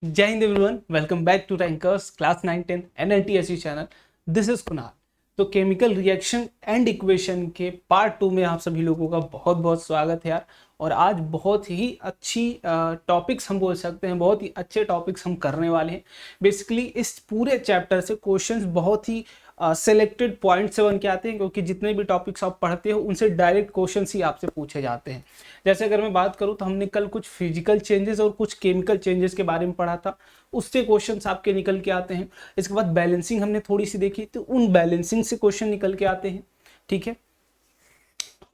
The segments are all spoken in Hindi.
जय Hind everyone, welcome back to rankers class 9 10 NLTSC channel. This is Kunal. तो केमिकल रिएक्शन एंड इक्वेशन के पार्ट 2 में आप सभी लोगों का बहुत बहुत स्वागत है यार। और आज बहुत ही अच्छी टॉपिक्स हम बोल सकते हैं, बहुत ही अच्छे टॉपिक्स हम करने वाले हैं। बेसिकली इस पूरे चैप्टर से क्वेश्चंस बहुत ही सेलेक्टेड पॉइंट से बन के आते हैं, क्योंकि जितने भी टॉपिक्स आप पढ़ते हो उनसे डायरेक्ट क्वेश्चंस ही आपसे पूछे जाते हैं। जैसे अगर मैं बात करूं तो हमने कल कुछ फिजिकल चेंजेस और कुछ केमिकल चेंजेस के बारे में पढ़ा था, उससे क्वेश्चंस आपके निकल के आते हैं। इसके बाद बैलेंसिंग हमने थोड़ी सी देखी, तो उन बैलेंसिंग से क्वेश्चन निकल के आते हैं। ठीक है,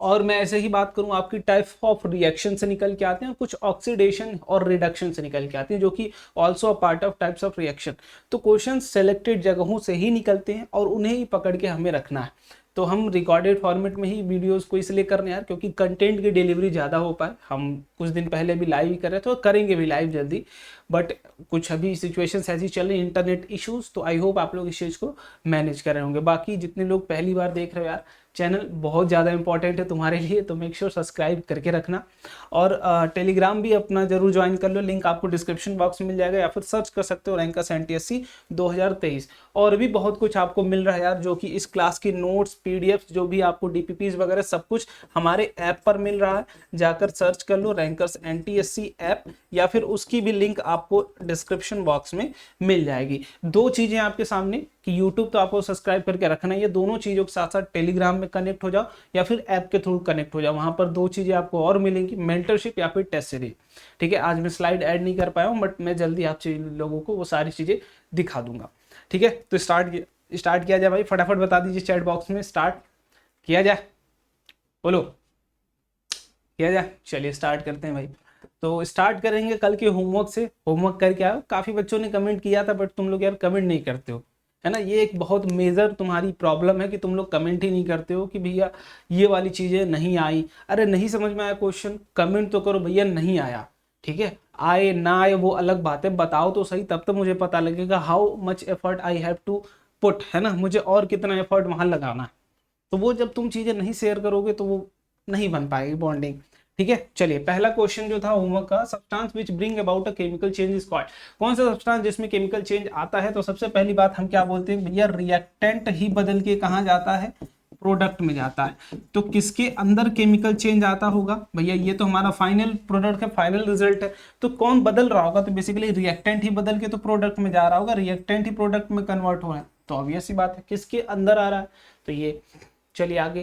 और मैं ऐसे ही बात करूं आपकी टाइप ऑफ रिएक्शन से निकल के आते हैं, कुछ ऑक्सीडेशन और रिडक्शन से निकल के आते हैं, जो कि also a part of types of reaction. तो क्वेश्चन सेलेक्टेड जगहों से ही निकलते हैं और उन्हें ही पकड़ के हमें रखना है। तो हम रिकॉर्डेड फॉर्मेट में ही वीडियोस को इसलिए कर रहे हैं यार, क्योंकि कंटेंट की डिलीवरी ज़्यादा हो पाए। हम कुछ दिन पहले भी लाइव ही कर रहे थे और करेंगे भी लाइव जल्दी, बट कुछ अभी सिचुएशंस ऐसी चल रही, इंटरनेट इश्यूज। तो आई होप आप लोग इस चीज़ को मैनेज कर रहे होंगे। बाकी जितने लोग पहली बार देख रहे हो यार, चैनल बहुत ज़्यादा इंपॉर्टेंट है तुम्हारे लिए, तो मेक श्योर सब्सक्राइब करके रखना। और टेलीग्राम भी अपना जरूर ज्वाइन कर लो, लिंक आपको डिस्क्रिप्शन बॉक्स में मिल जाएगा, या फिर सर्च कर सकते हो रैंकर्स एनटीएससी 2023। और भी बहुत कुछ आपको मिल रहा है यार, जो कि इस क्लास की नोट्स, पीडीएफ, जो भी आपको डीपीपीज वगैरह सब कुछ हमारे ऐप पर मिल रहा है। जाकर सर्च कर लो रैंकर्स एनटीएससी ऐप, या फिर उसकी भी लिंक आपको डिस्क्रिप्शन बॉक्स में मिल जाएगी। दो चीज़ें आपके सामने कि यूट्यूब तो आपको सब्सक्राइब करके रखना है, ये दोनों चीज़ों के साथ साथ टेलीग्राम में कनेक्ट हो जाओ या फिर ऐप के थ्रू कनेक्ट हो जाओ। वहां पर दो चीज़ें आपको और मिलेंगी, मेंटरशिप या फिर टेस्ट सीरीज। ठीक है, आज मैं स्लाइड ऐड नहीं कर पाया हूँ, बट मैं जल्दी आप लोगों को वो सारी चीज़ें दिखा दूंगा। ठीक है, तो स्टार्ट किया जाए भाई, फटाफट बता दीजिए चैट बॉक्स में, स्टार्ट किया जाए, बोलो किया जाए। चलिए स्टार्ट करते हैं भाई। तो स्टार्ट करेंगे कल के होमवर्क से। होमवर्क करके आओ। काफ़ी बच्चों ने कमेंट किया था, बट तुम लोग यार कमेंट नहीं करते हो, है ना। ये एक बहुत मेजर तुम्हारी प्रॉब्लम है कि तुम लोग कमेंट ही नहीं करते हो कि भैया ये वाली चीज़ें नहीं आई। अरे नहीं समझ में आया क्वेश्चन, कमेंट तो करो भैया नहीं आया। ठीक है, आए ना आए वो अलग बात है, बताओ तो सही, तब तो मुझे पता लगेगा how much effort I have to put, है ना, मुझे और कितना एफर्ट वहाँ लगाना है। तो वो जब तुम चीज़ें नहीं शेयर करोगे तो वो नहीं बन पाएगी बॉन्डिंग। ठीक है, चलिए पहला क्वेश्चन जो था होमवर्क का, substance which bring about a chemical change is called. कौन सा सब्सटेंस जिसमें केमिकल चेंज आता है? तो सबसे पहली बात हम क्या बोलते हैं भैया, रिएक्टेंट ही बदल के कहाँ जाता है? प्रोडक्ट में जाता है। तो किसके अंदर केमिकल चेंज आता होगा भैया? ये तो हमारा फाइनल प्रोडक्ट है, फाइनल रिजल्ट है। तो कौन बदल रहा होगा? तो बेसिकली रिएक्टेंट ही बदल के तो प्रोडक्ट में जा रहा होगा, रिएक्टेंट ही प्रोडक्ट में कन्वर्ट हो रहा है। तो ऑब्वियस सी बात है किसके अंदर आ रहा है, तो ये। चलिए आगे,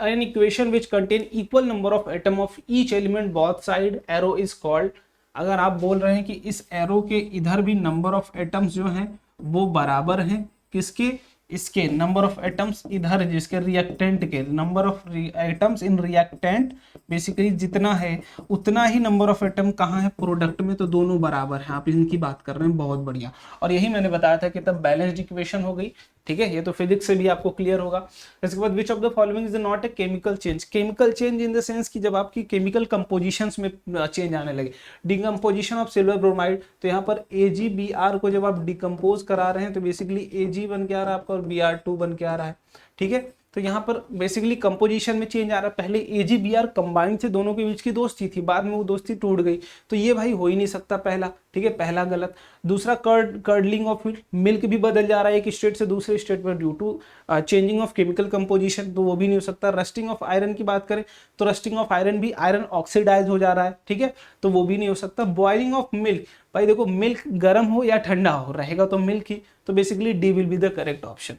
an equation which contain equal number of atom of each element both side arrow is called. अगर आप बोल रहे हैं कि इस एरो के इधर भी नंबर ऑफ एटम्स जो हैं वो बराबर हैं, किसके? इसके नंबर ऑफ एटम्स इधर, जिसके रिएक्टेंट के number of atoms in reactant basically जितना है उतना ही नंबर ऑफ एटम कहाँ है? प्रोडक्ट में। तो दोनों बराबर हैं, आप इनकी बात कर रहे हैं, बहुत बढ़िया। और यही मैंने बताया था कि तब बैलेंस्ड इक्वेशन हो गई। ठीक है, ये तो फिजिक्स से भी आपको क्लियर होगा। इसके बाद विच of the following is not a chemical change. Chemical change in the sense कि जब आपकी केमिकल कंपोजिशंस में चेंज आने लगे, डिकम्पोजिशन ऑफ सिल्वर ब्रोमाइड। तो यहाँ पर AgBr को जब आप डिकम्पोज करा रहे हैं तो बेसिकली Ag बन के आ रहा है आपका और Br2 बन के आ रहा है। ठीक है, तो यहाँ पर बेसिकली कंपोजिशन में चेंज आ रहा है। पहले AgBr कंबाइन से दोनों के बीच की दोस्ती थी, बाद में वो दोस्ती टूट गई। तो ये भाई हो ही नहीं सकता पहला। ठीक है, पहला गलत। दूसरा, कर्डलिंग ऑफ मिल्क, मिल्क भी बदल जा रहा है एक स्टेट से दूसरे स्टेट पर due to changing of chemical composition, तो वो भी नहीं हो सकता। रस्टिंग ऑफ आयरन की बात करें तो रस्टिंग ऑफ आयरन भी, आयरन ऑक्सीडाइज हो जा रहा है। ठीक है, तो वो भी नहीं हो सकता। बॉइलिंग ऑफ मिल्क, भाई देखो मिल्क गर्म हो या ठंडा हो, रहेगा तो मिल्क ही। तो basically D will be the correct option.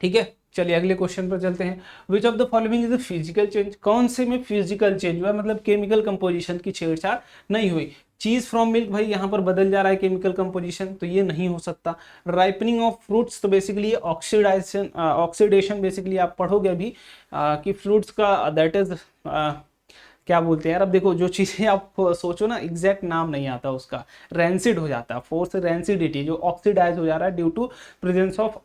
ठीक है, चलिए अगले क्वेश्चन पर चलते हैं। Which of the following is a physical change. कौन से में फिजिकल चेंज हुआ, मतलब केमिकल कंपोजिशन की छेड़छाड़ नहीं हुई? चीज फ्रॉम मिल्क, भाई यहाँ पर बदल जा रहा है केमिकल कंपोजिशन, तो ये नहीं हो सकता। राइपनिंग ऑफ फ्रूट्स, तो बेसिकली ऑक्सीडाइजेशन, ऑक्सीडेशन बेसिकली आप पढ़ोगे अभी कि फ्रूट्स का दैट इज क्या बोलते हैं यार। अब देखो जो चीज़ें आप सोचो ना, एग्जैक्ट नाम नहीं आता उसका, रेंसिड हो जाता है, फोर्स रेंसिडिटी, जो ऑक्सीडाइज हो जा रहा है due to presence of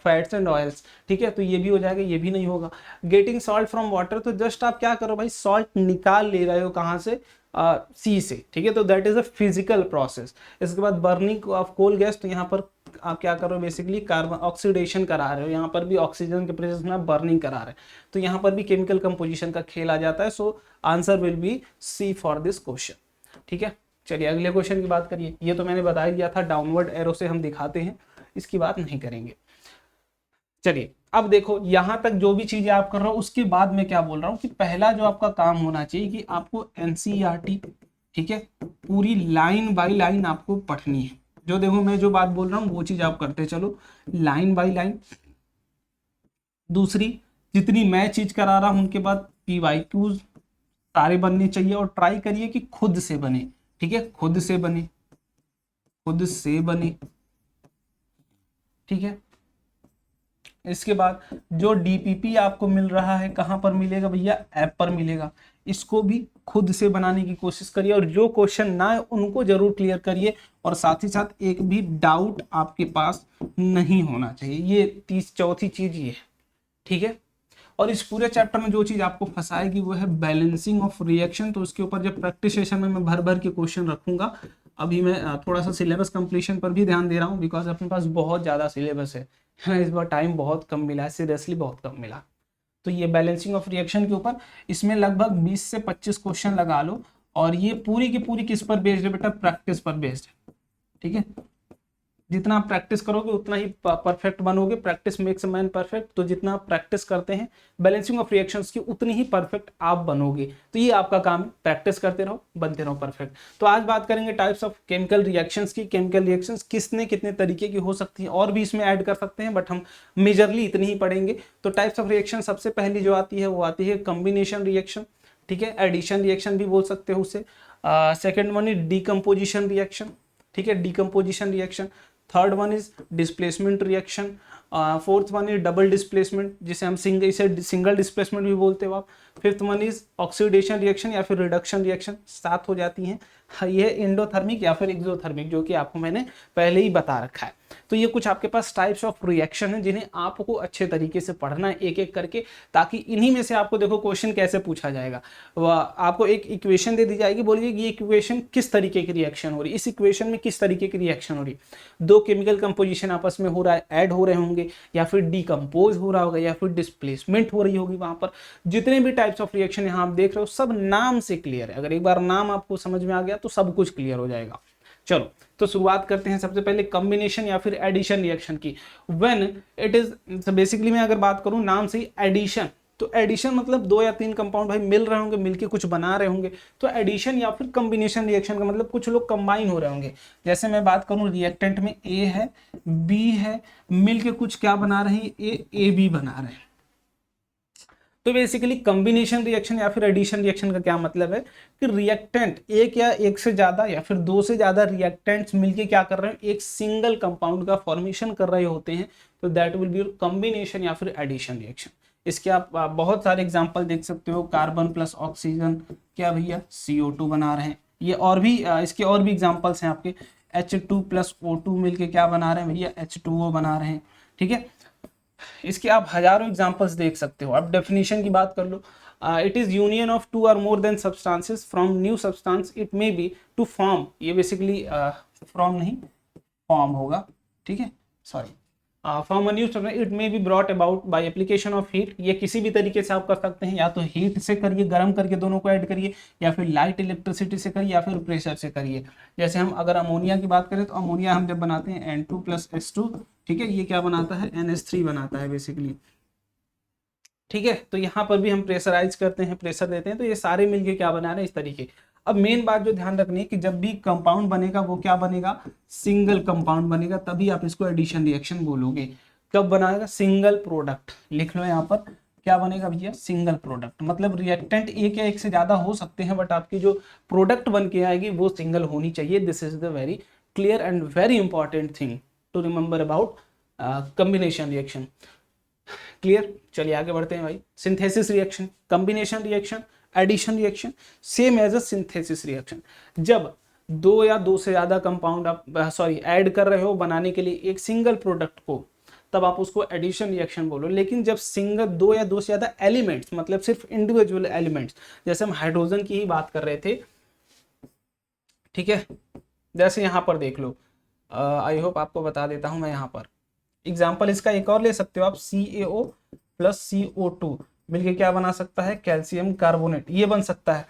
fats and oils. ठीक है, तो ये भी हो जाएगा, ये भी नहीं होगा। गेटिंग सॉल्ट फ्रॉम वाटर, तो जस्ट आप क्या करो भाई, सॉल्ट निकाल ले रहे हो कहाँ से? सी से। ठीक है, तो that is a physical process. इसके बाद बर्निंग ऑफ कोल गैस, तो यहाँ पर आप क्या करो, बेसिकली कार्बन ऑक्सीडेशन करा रहे हो, यहाँ पर भी ऑक्सीजन के प्रेजेंस में आप बर्निंग करा रहे हैं, तो यहाँ पर भी केमिकल कंपोजिशन का खेल आ जाता है। So answer will be C for this question. ठीक है, चलिए अगले क्वेश्चन की बात करिए। ये तो मैंने बता ही दिया था, डाउनवर्ड एरो से हम दिखाते हैं, इसकी बात नहीं करेंगे। चलिए अब देखो यहां तक जो भी चीजें आप कर रहे हो, उसके बाद मैं क्या बोल रहा हूं कि पहला जो आपका काम होना चाहिए कि आपको एनसीईआरटी, ठीक है, पूरी लाइन बाय लाइन आपको पढ़नी है। जो देखो मैं जो बात बोल रहा हूँ वो चीज आप करते चलो लाइन बाय लाइन। दूसरी, जितनी मैं चीज करा रहा हूं उनके बाद पीवाईक्यूज सारे बनने चाहिए, और ट्राई करिए कि खुद से बने, ठीक है, खुद से बने, खुद से बने, ठीक है। इसके बाद जो डीपीपी आपको मिल रहा है कहां पर मिलेगा भैया, ऐप पर मिलेगा, इसको भी खुद से बनाने की कोशिश करिए, और जो क्वेश्चन ना है उनको जरूर क्लियर करिए, और साथ ही साथ एक भी डाउट आपके पास नहीं होना चाहिए। ये चौथी चीज ये है, ठीक है। और इस पूरे चैप्टर में जो चीज आपको फंसाएगी वो है बैलेंसिंग ऑफ रिएक्शन। तो उसके ऊपर जब प्रैक्टिस सेशन में मैं भर भर के क्वेश्चन रखूंगा। अभी मैं थोड़ा सा सिलेबस कंप्लीशन पर भी ध्यान दे रहा हूँ, बिकॉज अपने पास बहुत ज़्यादा सिलेबस है इस बार टाइम बहुत कम मिला है, सीरियसली बहुत कम मिला। तो ये बैलेंसिंग ऑफ रिएक्शन के ऊपर इसमें लगभग 20 से 25 क्वेश्चन लगा लो, और ये पूरी की पूरी किस पर बेस्ड है बेटा, प्रैक्टिस पर बेस्ड है, ठीक है। जितना आप प्रैक्टिस करोगे उतना ही परफेक्ट बनोगे, practice makes a man perfect. तो जितना आप प्रैक्टिस करते हैं बैलेंसिंग ऑफ रिएक्शंस की, उतनी ही परफेक्ट आप बनोगे। तो ये आपका काम है, प्रैक्टिस करते रहो, बनते रहो परफेक्ट। तो आज बात करेंगे टाइप्स ऑफ केमिकल रिएक्शंस की। केमिकल रिएक्शंस कितने कितने तरीके की हो सकती है, और भी इसमें ऐड कर सकते हैं, बट हम मेजरली इतनी ही पढ़ेंगे। तो टाइप्स ऑफ रिएक्शन सबसे पहली जो आती है वो आती है कॉम्बिनेशन रिएक्शन, ठीक है, एडिशन रिएक्शन भी बोल सकते हो उसे। Second one is decomposition reaction, ठीक है, decomposition reaction. Third one is displacement reaction. Fourth one is double displacement, जिसे हम सिंगल डिस्प्लेसमेंट भी बोलते हो आप। Fifth one is oxidation reaction या फिर रिडक्शन रिएक्शन, 7 हो जाती हैं। ये एंडोथर्मिक या फिर एक्सोथर्मिक, जो कि आपको मैंने पहले ही बता रखा है। तो ये कुछ आपके पास टाइप्स ऑफ रिएक्शन है जिन्हें आपको अच्छे तरीके से पढ़ना है एक एक करके, ताकि इन्हीं में से आपको देखो क्वेश्चन कैसे पूछा जाएगा। आपको एक इक्वेशन दे दी जाएगी, बोलिए ये इक्वेशन किस तरीके की रिएक्शन हो रही है, इस इक्वेशन में किस तरीके की रिएक्शन हो रही है। दो केमिकल कंपोजिशन आपस में हो रहा है, ऐड हो रहे होंगे, या फिर डिकम्पोज हो रहा होगा, या फिर डिस्प्लेसमेंट हो रही होगी। वहां पर जितने भी टाइप्स ऑफ रिएक्शन यहाँ आप देख रहे हो सब नाम से क्लियर है। अगर एक बार नाम आपको समझ में आ गया तो सब कुछ क्लियर हो जाएगा। चलो तो शुरुआत करते हैं सबसे पहले कॉम्बिनेशन या फिर एडिशन रिएक्शन की। व्हेन इट इज बेसिकली मैं अगर बात करूं नाम से एडिशन, तो एडिशन मतलब 2 या 3 कंपाउंड भाई मिल रहे होंगे, मिलके कुछ बना रहे होंगे। तो एडिशन या फिर कॉम्बिनेशन रिएक्शन का मतलब कुछ लोग कंबाइन हो रहे होंगे। जैसे मैं बात करूं रिएक्टेंट में ए है, बी है, मिलके कुछ क्या बना रहे हैं, ए बी बना रहे हैं। तो बेसिकली कॉम्बिनेशन रिएक्शन या फिर एडिशन रिएक्शन का क्या मतलब है कि रिएक्टेंट एक या एक से ज्यादा या फिर 2 से ज्यादा रिएक्टेंट्स मिलके क्या कर रहे हैं, एक सिंगल कंपाउंड का फॉर्मेशन कर रहे होते हैं। तो दैट विल बी कॉम्बिनेशन या फिर एडिशन रिएक्शन। इसके आप बहुत सारे एग्जांपल देख सकते हो। कार्बन प्लस ऑक्सीजन क्या भैया, CO2 बना रहे हैं। ये और भी इसके और भी एग्जांपल्स हैं आपके। H2 प्लस O2 मिलके क्या बना रहे हैं भैया, H2O बना रहे हैं, ठीक है। इसके आप हजारों एग्जांपल्स देख सकते हो। अब डेफिनेशन की बात कर लो। इट इज यूनियन ऑफ 2 और more than substances from new substance, it may be to form, ये बेसिकली फ्रॉम नहीं फॉर्म होगा, ठीक है, sorry, from a new substance, it may be brought about by application of heat. ये किसी भी तरीके से आप कर सकते हैं, या तो हीट से करिए, गर्म करके दोनों को ऐड करिए, या फिर लाइट इलेक्ट्रिसिटी से करिए, या फिर प्रेशर से करिए। जैसे हम अगर अमोनिया की बात करें तो अमोनिया हम जब बनाते हैं N2 प्लस H2, ठीक है, ये क्या बनाता है, NH3 बनाता है बेसिकली, ठीक है। तो यहाँ पर भी हम प्रेशराइज करते हैं, प्रेशर देते हैं, तो ये सारे मिलके क्या बना रहे हैं इस तरीके। अब मेन बात जो ध्यान रखनी है कि जब भी कंपाउंड बनेगा वो क्या बनेगा, सिंगल कंपाउंड बनेगा, तभी आप इसको एडिशन रिएक्शन बोलोगे। कब बनाएगा, सिंगल प्रोडक्ट, लिख लो यहाँ पर क्या बनेगा भैया, सिंगल प्रोडक्ट। मतलब रिएक्टेंट एक या एक से ज्यादा हो सकते हैं, बट आपकी जो प्रोडक्ट बन के आएगी वो सिंगल होनी चाहिए। This is the very clear and very important thing to remember about combination reaction. Clear, चलिए आगे बढ़ते हैं भाई। Synthesis reaction, combination reaction, addition reaction, same as a synthesis reaction. जब 2 या 2 से ज्यादा कंपाउंड आप ऐड कर रहे हो बनाने के लिए एक सिंगल प्रोडक्ट को, तब आप उसको एडिशन रिएक्शन बोलो। लेकिन जब सिंगल 2 या 2 से ज्यादा एलिमेंट्स, मतलब सिर्फ इंडिविजुअल एलिमेंट्स, जैसे हम हाइड्रोजन की ही बात कर रहे थे, ठीक है, जैसे यहां पर देख लो, आई होप आपको बता देता हूं मैं। यहाँ पर एग्जाम्पल इसका एक और ले सकते हो आप, CaO प्लस CO2 मिलके क्या बना सकता है, कैल्शियम कार्बोनेट, ये बन सकता है।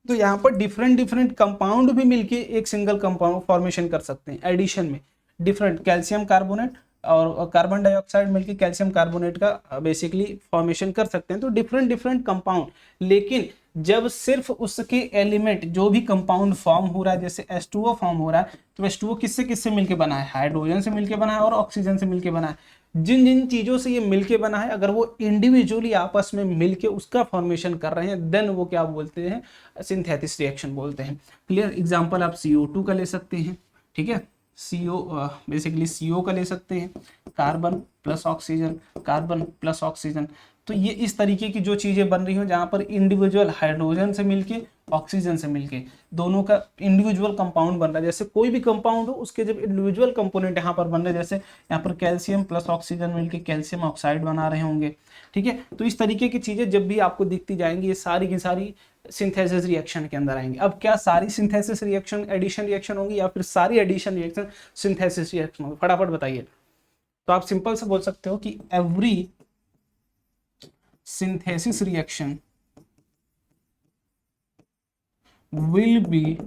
तो यहाँ पर डिफरेंट डिफरेंट कंपाउंड भी मिलके एक सिंगल कंपाउंड फॉर्मेशन कर सकते हैं एडिशन में। डिफरेंट कैल्शियम कार्बोनेट और कार्बन डाइऑक्साइड मिलके कैल्शियम कार्बोनेट का बेसिकली फॉर्मेशन कर सकते हैं। तो डिफरेंट डिफरेंट कंपाउंड, लेकिन जब सिर्फ उसके एलिमेंट जो भी कंपाउंड फॉर्म हो रहा है, जैसे H2O फॉर्म हो रहा है, तो H2O किससे किससे मिलके बना है? हाइड्रोजन से मिलके बना है और ऑक्सीजन से मिलके बना है। जिन जिन चीजों से ये मिलके बना है, अगर वो इंडिविजुअली आपस में मिलके उसका फॉर्मेशन कर रहे हैं, देन वो क्या बोलते हैं? सिंथेसिस रिएक्शन बोलते हैं। क्लियर? एग्जांपल आप CO2 का ले सकते हैं, ठीक है, CO बेसिकली CO का ले सकते हैं, carbon plus oxygen, carbon plus oxygen. तो ये इस तरीके की जो चीजें बन रही हो, जहां पर इंडिविजुअल हाइड्रोजन से मिलके ऑक्सीजन से मिलके दोनों का इंडिविजुअल कंपाउंड बन रहा है। जैसे कोई भी कंपाउंड हो, उसके जब इंडिविजुअल कंपोनेंट यहाँ पर बन रहे हैं, जैसे यहाँ पर कैल्शियम प्लस ऑक्सीजन मिलके कैल्शियम ऑक्साइड बना रहे होंगे, ठीक है। तो इस तरीके की चीजें जब भी आपको दिखती जाएंगी, ये सारी की सारी सिंथेसिस रिएक्शन के अंदर आएंगे। अब क्या सारी सिंथेसिस रिएक्शन एडिशन रिएक्शन होंगी, या फिर सारी एडिशन रिएक्शन सिंथेसिस रिएक्शन होंगी? फटाफट बताइए। तो आप सिंपल से बोल सकते हो कि every synthesis reaction will be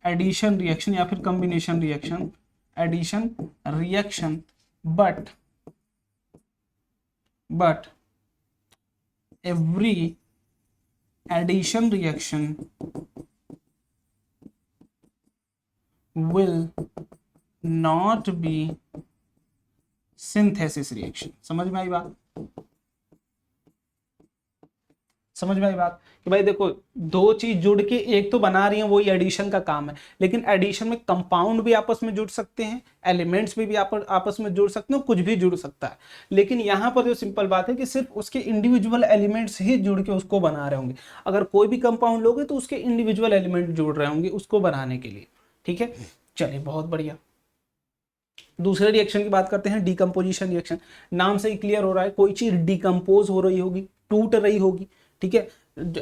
addition reaction या फिर combination reaction, addition reaction, but every addition reaction will not be synthesis reaction। समझ में आई बात? समझ में आई बात कि भाई देखो, दो चीज जुड़ के एक तो बना रही है, वही एडिशन का काम है। लेकिन एडिशन में कंपाउंड भी आपस में जुड़ सकते हैं, एलिमेंट्स भी आपस में जुड़ सकते हैं, कुछ भी जुड़ सकता है। लेकिन यहाँ पर जो सिंपल बात है कि सिर्फ उसके इंडिविजुअल एलिमेंट्स ही जुड़ के उसको बना रहे होंगे। अगर कोई भी कंपाउंड लोगे तो उसके इंडिविजुअल एलिमेंट जुड़ रहे होंगे उसको बनाने के लिए, ठीक है। चलिए, बहुत बढ़िया। दूसरे रिएक्शन की बात करते हैं, डीकम्पोजिशन रिएक्शन। नाम से ही क्लियर हो रहा है, कोई चीज डिकम्पोज हो रही होगी, टूट रही होगी, ठीक है,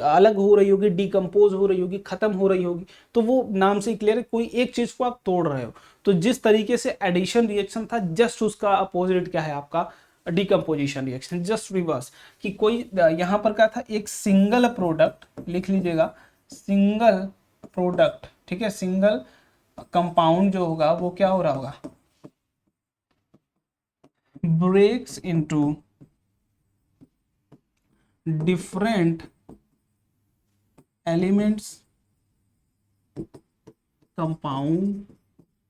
अलग हो रही होगी, डिकम्पोज हो रही होगी, खत्म हो रही होगी। तो वो नाम से ही क्लियर है, कोई एक चीज को आप तोड़ रहे हो। तो जिस तरीके से एडिशन रिएक्शन था, जस्ट उसका अपोजिट क्या है आपका? Decomposition reaction, just reverse. कि कोई यहां पर क्या था? एक सिंगल प्रोडक्ट, लिख लीजिएगा, सिंगल प्रोडक्ट, ठीक है, सिंगल कंपाउंड जो होगा वो क्या हो रहा होगा? Breaks into different elements compound,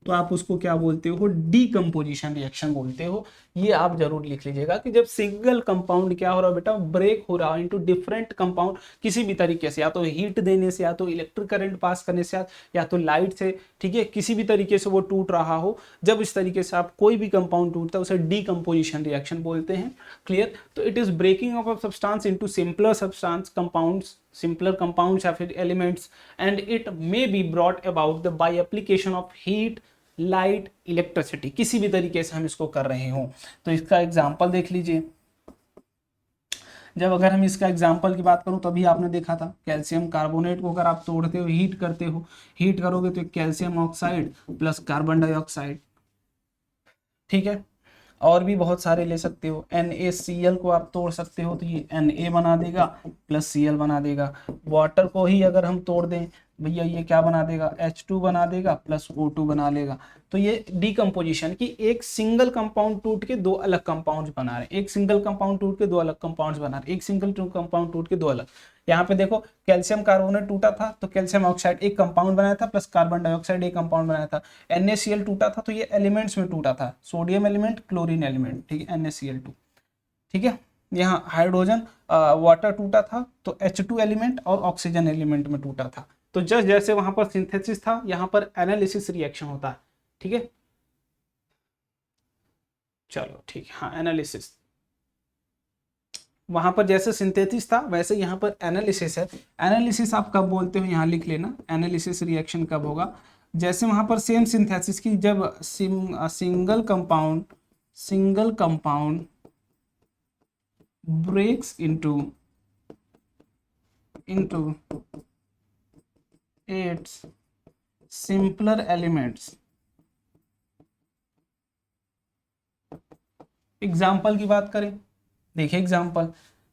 तो आप उसको क्या बोलते हो? डीकम्पोजिशन रिएक्शन बोलते हो। ये आप जरूर लिख लीजिएगा कि जब सिंगल कंपाउंड क्या हो रहा है बेटा? ब्रेक हो रहा है इनटू डिफरेंट कंपाउंड, किसी भी तरीके से, या तो हीट देने से, या तो इलेक्ट्रिक करंट पास करने से, या तो लाइट से, ठीक है, किसी भी तरीके से वो टूट रहा हो। जब इस तरीके से आप कोई भी कंपाउंड टूटता है, उसे डीकम्पोजिशन रिएक्शन बोलते हैं। क्लियर? तो it is breaking of a substance into simpler substance compounds, simpler compounds या फिर elements, and it may be brought about by application of heat, light, electricity, किसी भी तरीके से हम इसको कर रहे हो। तो इसका एग्जांपल देख लीजिए। जब अगर हम इसका एग्जांपल की बात करूं, तभी आपने देखा था कैल्शियम कार्बोनेट को अगर आप तोड़ते हो, हीट करते हो, हीट करोगे तो calcium oxide plus carbon dioxide, ठीक है। और भी बहुत सारे ले सकते हो। NaCl को आप तोड़ सकते हो, तो ये Na बना देगा प्लस Cl बना देगा। वाटर को ही अगर हम तोड़ दें भैया, ये क्या बना देगा? H2 बना देगा प्लस O2 बना लेगा। तो ये डीकम्पोजिशन की, एक सिंगल कंपाउंड टूट के दो अलग कंपाउंड बना रहे हैं, एक सिंगल कंपाउंड टूट के दो अलग कंपाउंड बना रहे हैं, एक सिंगल कंपाउंड टूट के दो अलग। यहाँ पे देखो, कैल्शियम कार्बोनेट टूटा था तो कैल्शियम ऑक्साइड एक कंपाउंड बनाया था, प्लस कार्बन डाइऑक्साइड एक कंपाउंड बनाया था। NaCl टूटा था तो ये एलिमेंट्स में टूटा था, सोडियम एलिमेंट, क्लोरीन एलिमेंट, ठीक है, NaCl2, ठीक है। यहाँ हाइड्रोजन वाटर टूटा था तो H2 एलिमेंट और ऑक्सीजन एलिमेंट में टूटा था। तो जस्ट जैसे वहां पर सिंथेसिस था, यहाँ पर एनालिसिस रिएक्शन होता है, ठीक है। चलो ठीक है, हाँ, एनालिसिस। वहां पर जैसे सिंथेसिस था वैसे यहाँ पर एनालिसिस है। एनालिसिस आप कब बोलते हो? यहाँ लिख लेना, एनालिसिस रिएक्शन कब होगा? जैसे वहां पर सेम सिंथेसिस की, जब single compound breaks into its simpler elements. Example की बात करें, देखिए एग्जाम्पल,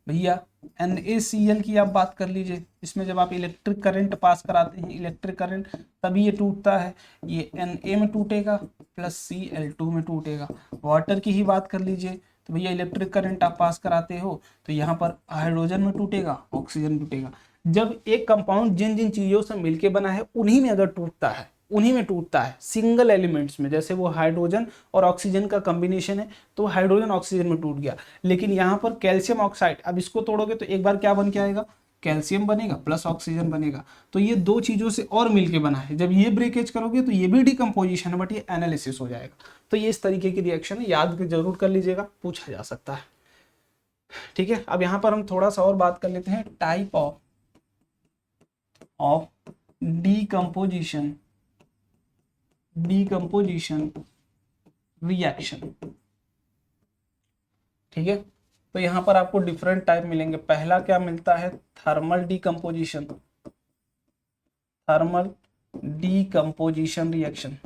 भैया NaCl की आप बात कर लीजिए, इसमें जब आप इलेक्ट्रिक करंट पास कराते हैं, इलेक्ट्रिक करंट, तभी ये टूटता है, ये Na में टूटेगा प्लस Cl2 में टूटेगा। वाटर की ही बात कर लीजिए, तो भैया इलेक्ट्रिक करंट आप पास कराते हो तो यहाँ पर हाइड्रोजन में टूटेगा, ऑक्सीजन टूटेगा। जब एक कंपाउंड जिन जिन चीजों से मिलके बना है उन्हीं में अगर टूटता है, उन्हीं में टूटता है, सिंगल एलिमेंट्स में, जैसे वो हाइड्रोजन और ऑक्सीजन का कॉम्बिनेशन है तो हाइड्रोजन ऑक्सीजन में टूट गया। लेकिन यहाँ पर कैल्शियम ऑक्साइड, अब इसको तोड़ोगे तो एक बार क्या बन के आएगा, कैल्शियम बनेगा प्लस ऑक्सीजन बनेगा। तो ये दो चीजों से और मिलके बना है, जब ये ब्रेकेज करोगे तो ये भी डिकम्पोजिशन है, बट ये एनालिसिस हो जाएगा। तो ये इस तरीके की रिएक्शन है, याद जरूर कर लीजिएगा, पूछा जा सकता है। ठीक है, अब यहाँ पर हम थोड़ा सा और बात कर लेते हैं, टाइप ऑफ डीकम्पोजिशन रिएक्शन। ठीक है, तो यहाँ पर आपको डिफरेंट टाइप मिलेंगे। पहला क्या मिलता है, थर्मल डीकम्पोजिशन रिएक्शन,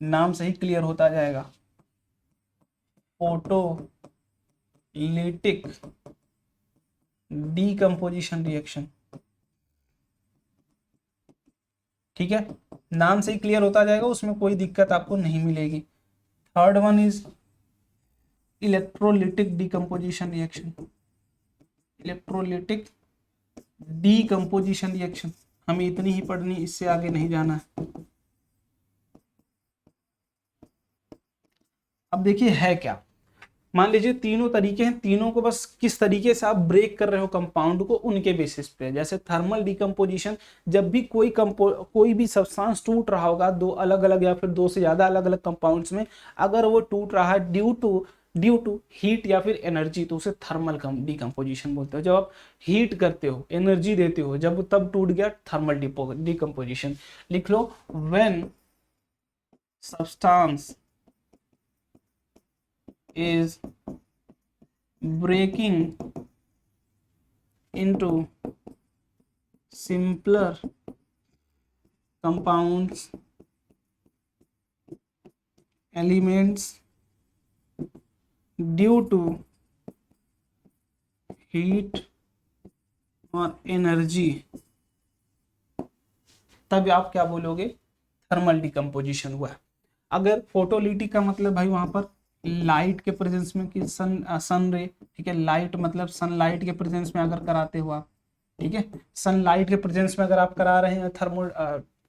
नाम से ही क्लियर होता जाएगा, फोटोलिटिक डीकम्पोजिशन रिएक्शन। ठीक है, नाम से ही क्लियर होता जाएगा, उसमें कोई दिक्कत आपको नहीं मिलेगी। Third one is electrolytic decomposition reaction, हमें इतनी ही पढ़नी, इससे आगे नहीं जाना है। अब देखिए है क्या, मान लीजिए तीनों तरीके हैं, तीनों को बस किस तरीके से आप ब्रेक कर रहे हो कंपाउंड को, उनके बेसिस पे। जैसे थर्मल डिकम्पोजिशन, जब भी कोई भी सब्सटेंस टूट रहा होगा दो अलग अलग या फिर दो से ज्यादा अलग अलग कंपाउंड्स में, अगर वो टूट रहा है ड्यू टू हीट या फिर एनर्जी, तो उसे थर्मल डिकम्पोजिशन बोलते हो। जब आप हीट करते हो, एनर्जी देते हो, जब तब टूट गया, थर्मल डिकम्पोजिशन। लिख लो, when substance is breaking into simpler compounds, elements due to heat और एनर्जी, तब आप क्या बोलोगे, थर्मल डिकम्पोजिशन हुआ। अगर फोटोलिटिक का मतलब भाई वहां पर लाइट के प्रेजेंस में, कि सन रे, ठीक है, लाइट मतलब सनलाइट के प्रेजेंस में अगर कराते हो आप, ठीक है, सनलाइट के प्रेजेंस में अगर आप करा रहे हैं थर्मल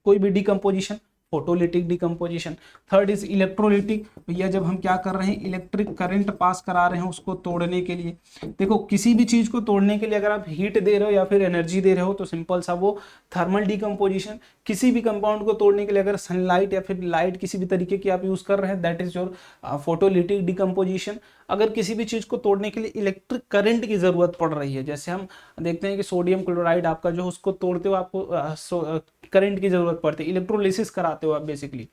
कोई भी decomposition, photolytic decomposition. Third is electrolytic, भैया जब हम क्या कर रहे हैं, इलेक्ट्रिक करंट पास करा रहे हैं उसको तोड़ने के लिए। देखो किसी भी चीज को तोड़ने के लिए अगर आप हीट दे रहे हो या फिर एनर्जी दे रहे हो तो सिंपल सा वो थर्मल डिकम्पोजिशन। किसी भी कंपाउंड को तोड़ने के लिए अगर सनलाइट या फिर लाइट किसी भी तरीके की आप यूज कर रहे हैं, that is your photolytic decomposition. अगर किसी भी चीज को तोड़ने के लिए इलेक्ट्रिक करंट की जरूरत पड़ रही है, जैसे हम देखते हैं कि सोडियम क्लोराइड आपका जो, उसको तोड़ते हो आपको करंट की जरूरत पड़ती है, इलेक्ट्रोलिसिस कराते हो आप बेसिकली।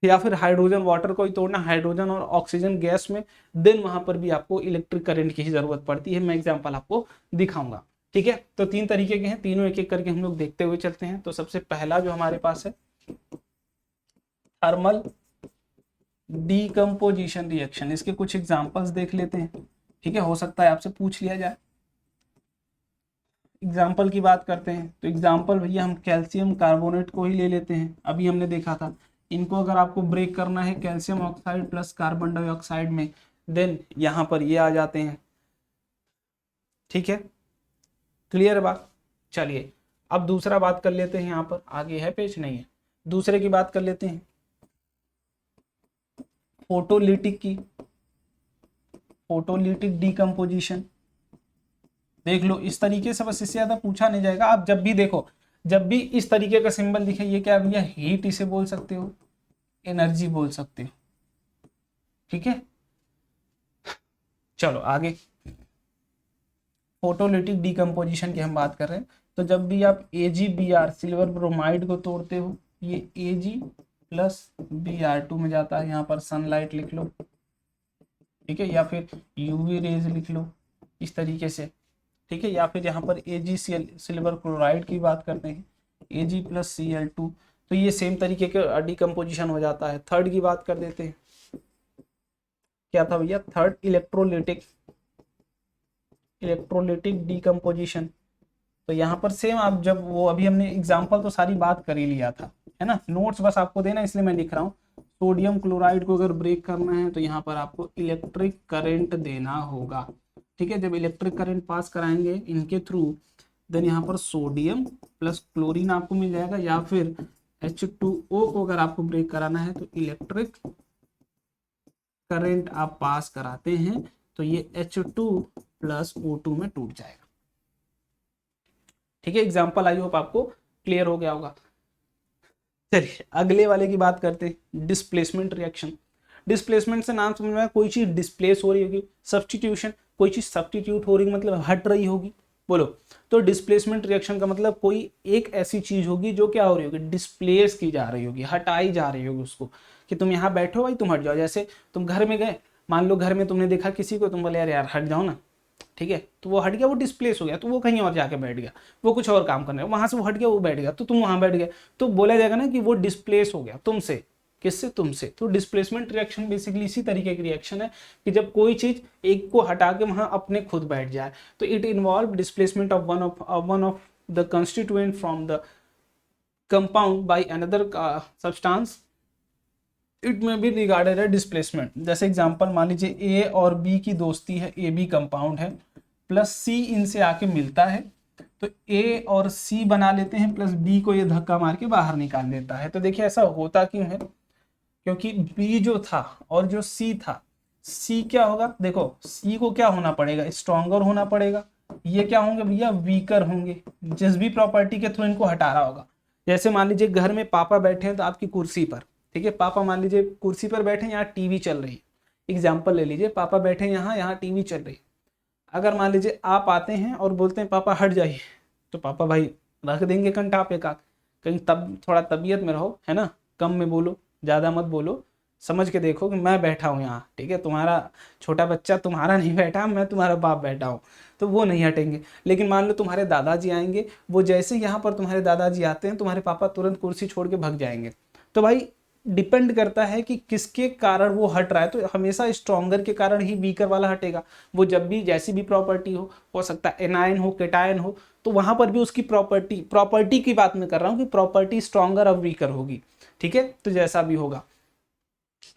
या फिर हाइड्रोजन वाटर को ही तोड़ना, हाइड्रोजन और ऑक्सीजन गैस में, देन वहां पर भी आपको इलेक्ट्रिक करंट की ही जरूरत पड़ती है। मैं एग्जांपल आपको दिखाऊंगा। ठीक है, तो तीन तरीके के हैं, तीनों एक एक करके हम लोग देखते हुए चलते हैं। तो सबसे पहला जो हमारे पास है, थर्मल डीकम्पोजिशन रिएक्शन, इसके कुछ एग्जांपल्स देख लेते हैं। ठीक है, हो सकता है आपसे पूछ लिया जाए। एग्जाम्पल की बात करते हैं तो एग्जाम्पल भैया हम कैल्शियम कार्बोनेट को ही ले लेते हैं, अभी हमने देखा था। इनको अगर आपको ब्रेक करना है calcium oxide plus carbon dioxide में, देन यहाँ पर ये आ जाते हैं। ठीक है, क्लियर है बात। चलिए अब दूसरा बात कर लेते हैं, यहाँ पर आगे है पेज, नहीं है, दूसरे की बात कर लेते हैं, फोटोलिटिक की, फोटोलिटिक डीकम्पोजिशन। देख लो इस तरीके से, बस इससे ज्यादा पूछा नहीं जाएगा। आप जब भी देखो, जब भी इस तरीके का सिंबल दिखे, ये क्या भैया, हीट इसे बोल सकते हो, एनर्जी बोल सकते हो। ठीक है, चलो आगे, फोटोलिटिक डीकम्पोजिशन की हम बात कर रहे हैं। तो जब भी आप AgBr सिल्वर ब्रोमाइड को तोड़ते हो, ये Ag प्लस Br2 में जाता है, यहाँ पर सनलाइट लिख लो, ठीक है, या फिर यूवी रेज लिख लो इस तरीके से। ठीक है, या फिर यहाँ पर AgCl सिल्वर क्लोराइड की बात करते हैं, Ag प्लस Cl2, तो ये सेम तरीके का डिकम्पोजिशन हो जाता है। थर्ड की बात कर देते हैं, क्या था भैया, थर्ड इलेक्ट्रोलिटिक इलेक्ट्रोलाइटिक डीकम्पोजिशन। तो यहाँ पर सेम आप जब वो अभी हमने एग्जाम्पल तो सारी बात कर ही लिया था, है ना, नोट्स बस आपको देना इसलिए मैं लिख रहा हूँ। सोडियम क्लोराइड को अगर ब्रेक करना है तो यहाँ पर आपको इलेक्ट्रिक करंट देना होगा, ठीक है। जब इलेक्ट्रिक करंट पास कराएंगे इनके थ्रू, देन यहाँ पर सोडियम प्लस क्लोरीन आपको मिल जाएगा, या फिर H2O को अगर आपको ब्रेक कराना है तो इलेक्ट्रिक करंट आप पास कराते हैं तो ये H2 प्लस O2 में टूट जाएगा, ठीक है। एग्जाम्पल आई होप आपको क्लियर हो गया होगा। चलिए अगले वाले की बात करते हैं, डिस्प्लेसमेंट रिएक्शन। डिस्प्लेसमेंट से नाम समझ में आया, कोई चीज डिस्प्लेस हो रही होगी। सब्स्टिट्यूशन, कोई चीज सब्स्टिट्यूट हो रही मतलब हट रही होगी, बोलो। तो डिस्प्लेसमेंट रिएक्शन का मतलब कोई एक ऐसी चीज होगी जो क्या हो रही होगी, डिस्प्लेस की जा रही होगी, हटाई जा रही होगी उसको, कि तुम यहाँ बैठो भाई तुम हट जाओ। जैसे तुम घर में गए, मान लो घर में तुमने देखा किसी को, तुम बोले यार यार हट जाओ ना, ठीक है, तो वो हट गया, वो डिस्प्लेस हो गया, तो वो कहीं और जाके बैठ गया, वो कुछ और काम करने, वहां से वो हट गया, वो बैठ गया, तो तुम वहां बैठ गए, तो बोला जाएगा ना कि वो डिस्प्लेस हो गया तुमसे। किससे? तुमसे। तो डिस्प्लेसमेंट रिएक्शन बेसिकली इसी तरीके की रिएक्शन है कि जब कोई चीज एक को हटा के वहां अपने खुद बैठ जाए। तो it involve displacement of one of the constituent from the compound by another substance, it में भी रिगार्डेड है डिस्प्लेसमेंट। जैसे एग्जांपल मान लीजिए ए और बी की दोस्ती है, ए बी कंपाउंड है, प्लस सी इनसे आके मिलता है, तो ए और सी बना लेते हैं, प्लस बी को ये धक्का मार के बाहर निकाल देता है। तो देखिए ऐसा होता क्यों है, क्योंकि बी जो था और जो सी था, सी क्या होगा, देखो सी को क्या होना पड़ेगा, स्ट्रॉन्गर होना पड़ेगा, ये क्या होंगे भैया, वीकर होंगे, जिस भी प्रॉपर्टी के थ्रू इनको हटा रहा होगा। जैसे मान लीजिए घर में पापा बैठे हैं तो आपकी कुर्सी पर, ठीक है, पापा मान लीजिए कुर्सी पर बैठे हैं, यहाँ टीवी चल रही है, एग्जाम्पल ले लीजिए, पापा बैठे हैं यहाँ, यहाँ टीवी चल रही है। अगर मान लीजिए आप आते हैं और बोलते हैं पापा हट जाइए, तो पापा भाई रख देंगे कंटा पे का, कहीं तब थोड़ा तबीयत में रहो, है ना, कम में बोलो, ज़्यादा मत बोलो, समझ के देखो कि मैं बैठा हूँ यहाँ, ठीक है, तुम्हारा छोटा बच्चा तुम्हारा नहीं बैठा, मैं तुम्हारा बाप बैठा हूँ, तो वो नहीं हटेंगे। लेकिन मान लो तुम्हारे दादाजी आएंगे, वो जैसे यहाँ पर तुम्हारे दादाजी आते हैं, तुम्हारे पापा तुरंत कुर्सी छोड़ के भाग जाएंगे। तो भाई डिपेंड करता है कि किसके कारण वो हट रहा है, तो हमेशा स्ट्रॉन्गर के कारण ही वीकर वाला हटेगा। वो जब भी जैसी भी प्रॉपर्टी हो सकता है एनायन हो, केटायन हो, तो वहां पर भी उसकी प्रॉपर्टी की बात मैं कर रहा हूँ कि प्रॉपर्टी स्ट्रॉन्गर और वीकर होगी, ठीक है। तो जैसा भी होगा,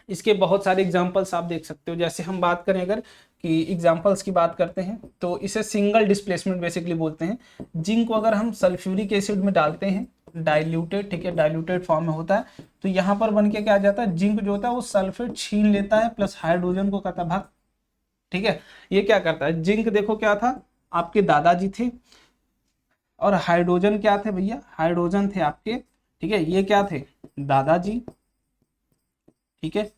इसके बहुत सारे एग्जांपल्स आप देख सकते हो। जैसे हम बात करें अगर कि एग्जांपल्स की बात करते हैं तो इसे सिंगल डिस्प्लेसमेंट बेसिकली बोलते हैं। जिंक को अगर हम सल्फ्यूरिक एसिड में डालते हैं डाइल्यूटेड, ठीक है, डाइल्यूटेड फॉर्म में होता है, तो यहाँ पर बन के क्या आ जाता है, जिंक जो होता है वो सल्फेट छीन लेता है, प्लस हाइड्रोजन को कहता भाग, ठीक है। ये क्या करता है, जिंक देखो क्या था, आपके दादाजी थे, और हाइड्रोजन क्या थे भैया, हाइड्रोजन थे आपके, ठीक है, ये क्या थे, दादाजी, ठीक है,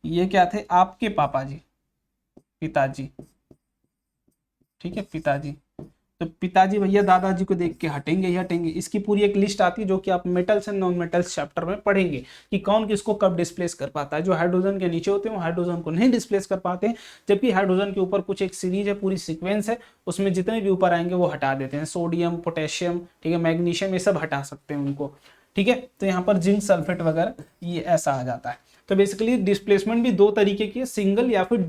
ये क्या थे, आपके पापा जी, पिताजी, ठीक है, पिताजी। तो पिताजी भैया दादाजी को देख के हटेंगे ही हटेंगे। इसकी पूरी एक लिस्ट आती है जो कि आप metals and non metals chapter में पढ़ेंगे कि कौन किसको कब डिस्प्लेस कर पाता है। जो हाइड्रोजन के नीचे होते हैं वो हाइड्रोजन को नहीं डिस्प्लेस कर पाते हैं, जबकि हाइड्रोजन के ऊपर कुछ एक सीरीज है, पूरी सीक्वेंस है, उसमें जितने भी ऊपर आएंगे वो हटा देते हैं। सोडियम, पोटेशियम, ठीक है, मैग्नीशियम, ये सब हटा सकते हैं उनको, ठीक है। तो यहाँ पर जिंक सल्फेट वगैरह ये ऐसा आ जाता है। तो बेसिकली डिस्प्लेसमेंट भी दो तरीके की है, सिंगल या फिर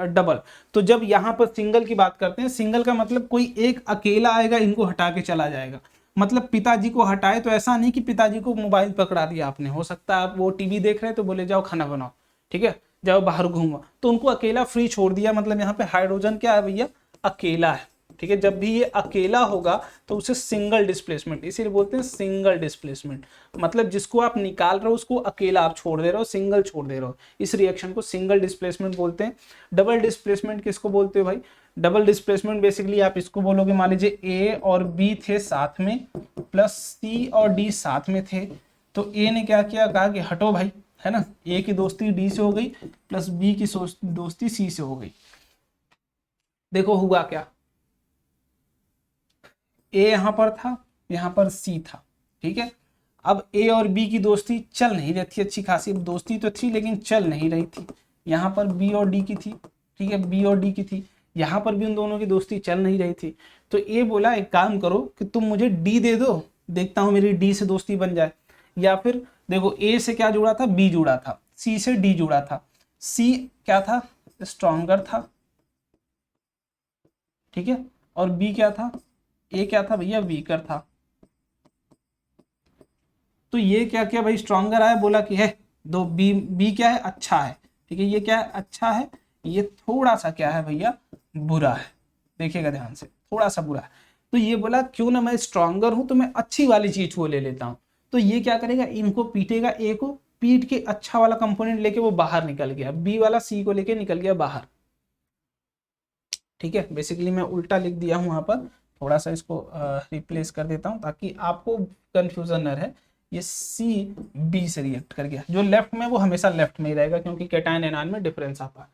डबल। तो जब यहाँ पर सिंगल की बात करते हैं, सिंगल का मतलब कोई एक अकेला आएगा इनको हटा के चला जाएगा। मतलब पिताजी को हटाए तो ऐसा नहीं कि पिताजी को मोबाइल पकड़ा दिया आपने, हो सकता है आप वो टीवी देख रहे हैं तो बोले जाओ खाना बनाओ, ठीक है, जाओ बाहर घूमो, तो उनको अकेला फ्री छोड़ दिया। मतलब यहाँ पे हाइड्रोजन क्या है भैया, अकेला है, ठीक है। जब भी ये अकेला होगा तो उसे सिंगल डिस्प्लेसमेंट, इसीलिए बोलते हैं सिंगल डिस्प्लेसमेंट। मतलब जिसको आप निकाल रहे हो उसको अकेला आप छोड़ दे रहे हो, सिंगल छोड़ दे रहे हो, इस रिएक्शन को सिंगल डिस्प्लेसमेंट बोलते हैं। डबल डिस्प्लेसमेंट किसको बोलते हो भाई, डबल डिस्प्लेसमेंट बेसिकली आप इसको बोलोगे, मान लीजिए ए और बी थे साथ में, प्लस सी और डी साथ में थे, तो ए ने क्या किया, कहा कि हटो भाई, है ना, ए की दोस्ती डी से हो गई, प्लस बी की दोस्ती सी से हो गई। देखो हुआ क्या, ए यहां पर था, यहां पर सी था, ठीक है। अब ए और बी की दोस्ती चल नहीं रही थी, अच्छी खासी दोस्ती तो थी लेकिन चल नहीं रही थी। यहां पर बी और डी की थी, ठीक है, बी और डी की थी, यहां पर भी उन दोनों की दोस्ती चल नहीं रही थी। तो ए बोला एक काम करो कि तुम मुझे डी दे दो, देखता हूं मेरी डी से दोस्ती बन जाए। या फिर देखो ए से क्या जुड़ा था, बी जुड़ा था, सी से डी जुड़ा था, सी क्या था, स्ट्रॉन्गर था, ठीक है, और बी क्या था, ए क्या था भैया, वीकर था। तो ये क्या किया भाई, स्ट्रॉन्गर आया, बोला कि है दो बी, बी क्या है, अच्छा है, ठीक है, ये क्या है, अच्छा है, ये थोड़ा सा क्या है भैया, बुरा है। देखिएगा ध्यान से, थोड़ा सा बुरा है। तो ये बोला क्यों ना मैं स्ट्रॉन्गर हूं तो मैं अच्छी वाली चीज को ले लेता हूं। तो ये क्या करेगा, इनको पीटेगा, ए को पीट के अच्छा वाला कंपोनेंट लेके वो बाहर निकल गया, बी वाला सी को लेके निकल गया बाहर। ठीक है, बेसिकली मैं उल्टा लिख दिया हूं यहाँ पर, थोड़ा सा इसको रिप्लेस कर देता हूं ताकि आपको कंफ्यूजन न रहे। ये सी बी से रिएक्ट कर गया, जो लेफ्ट में वो हमेशा लेफ्ट में ही रहेगा क्योंकि कैटायन एनायन में डिफरेंस आता है।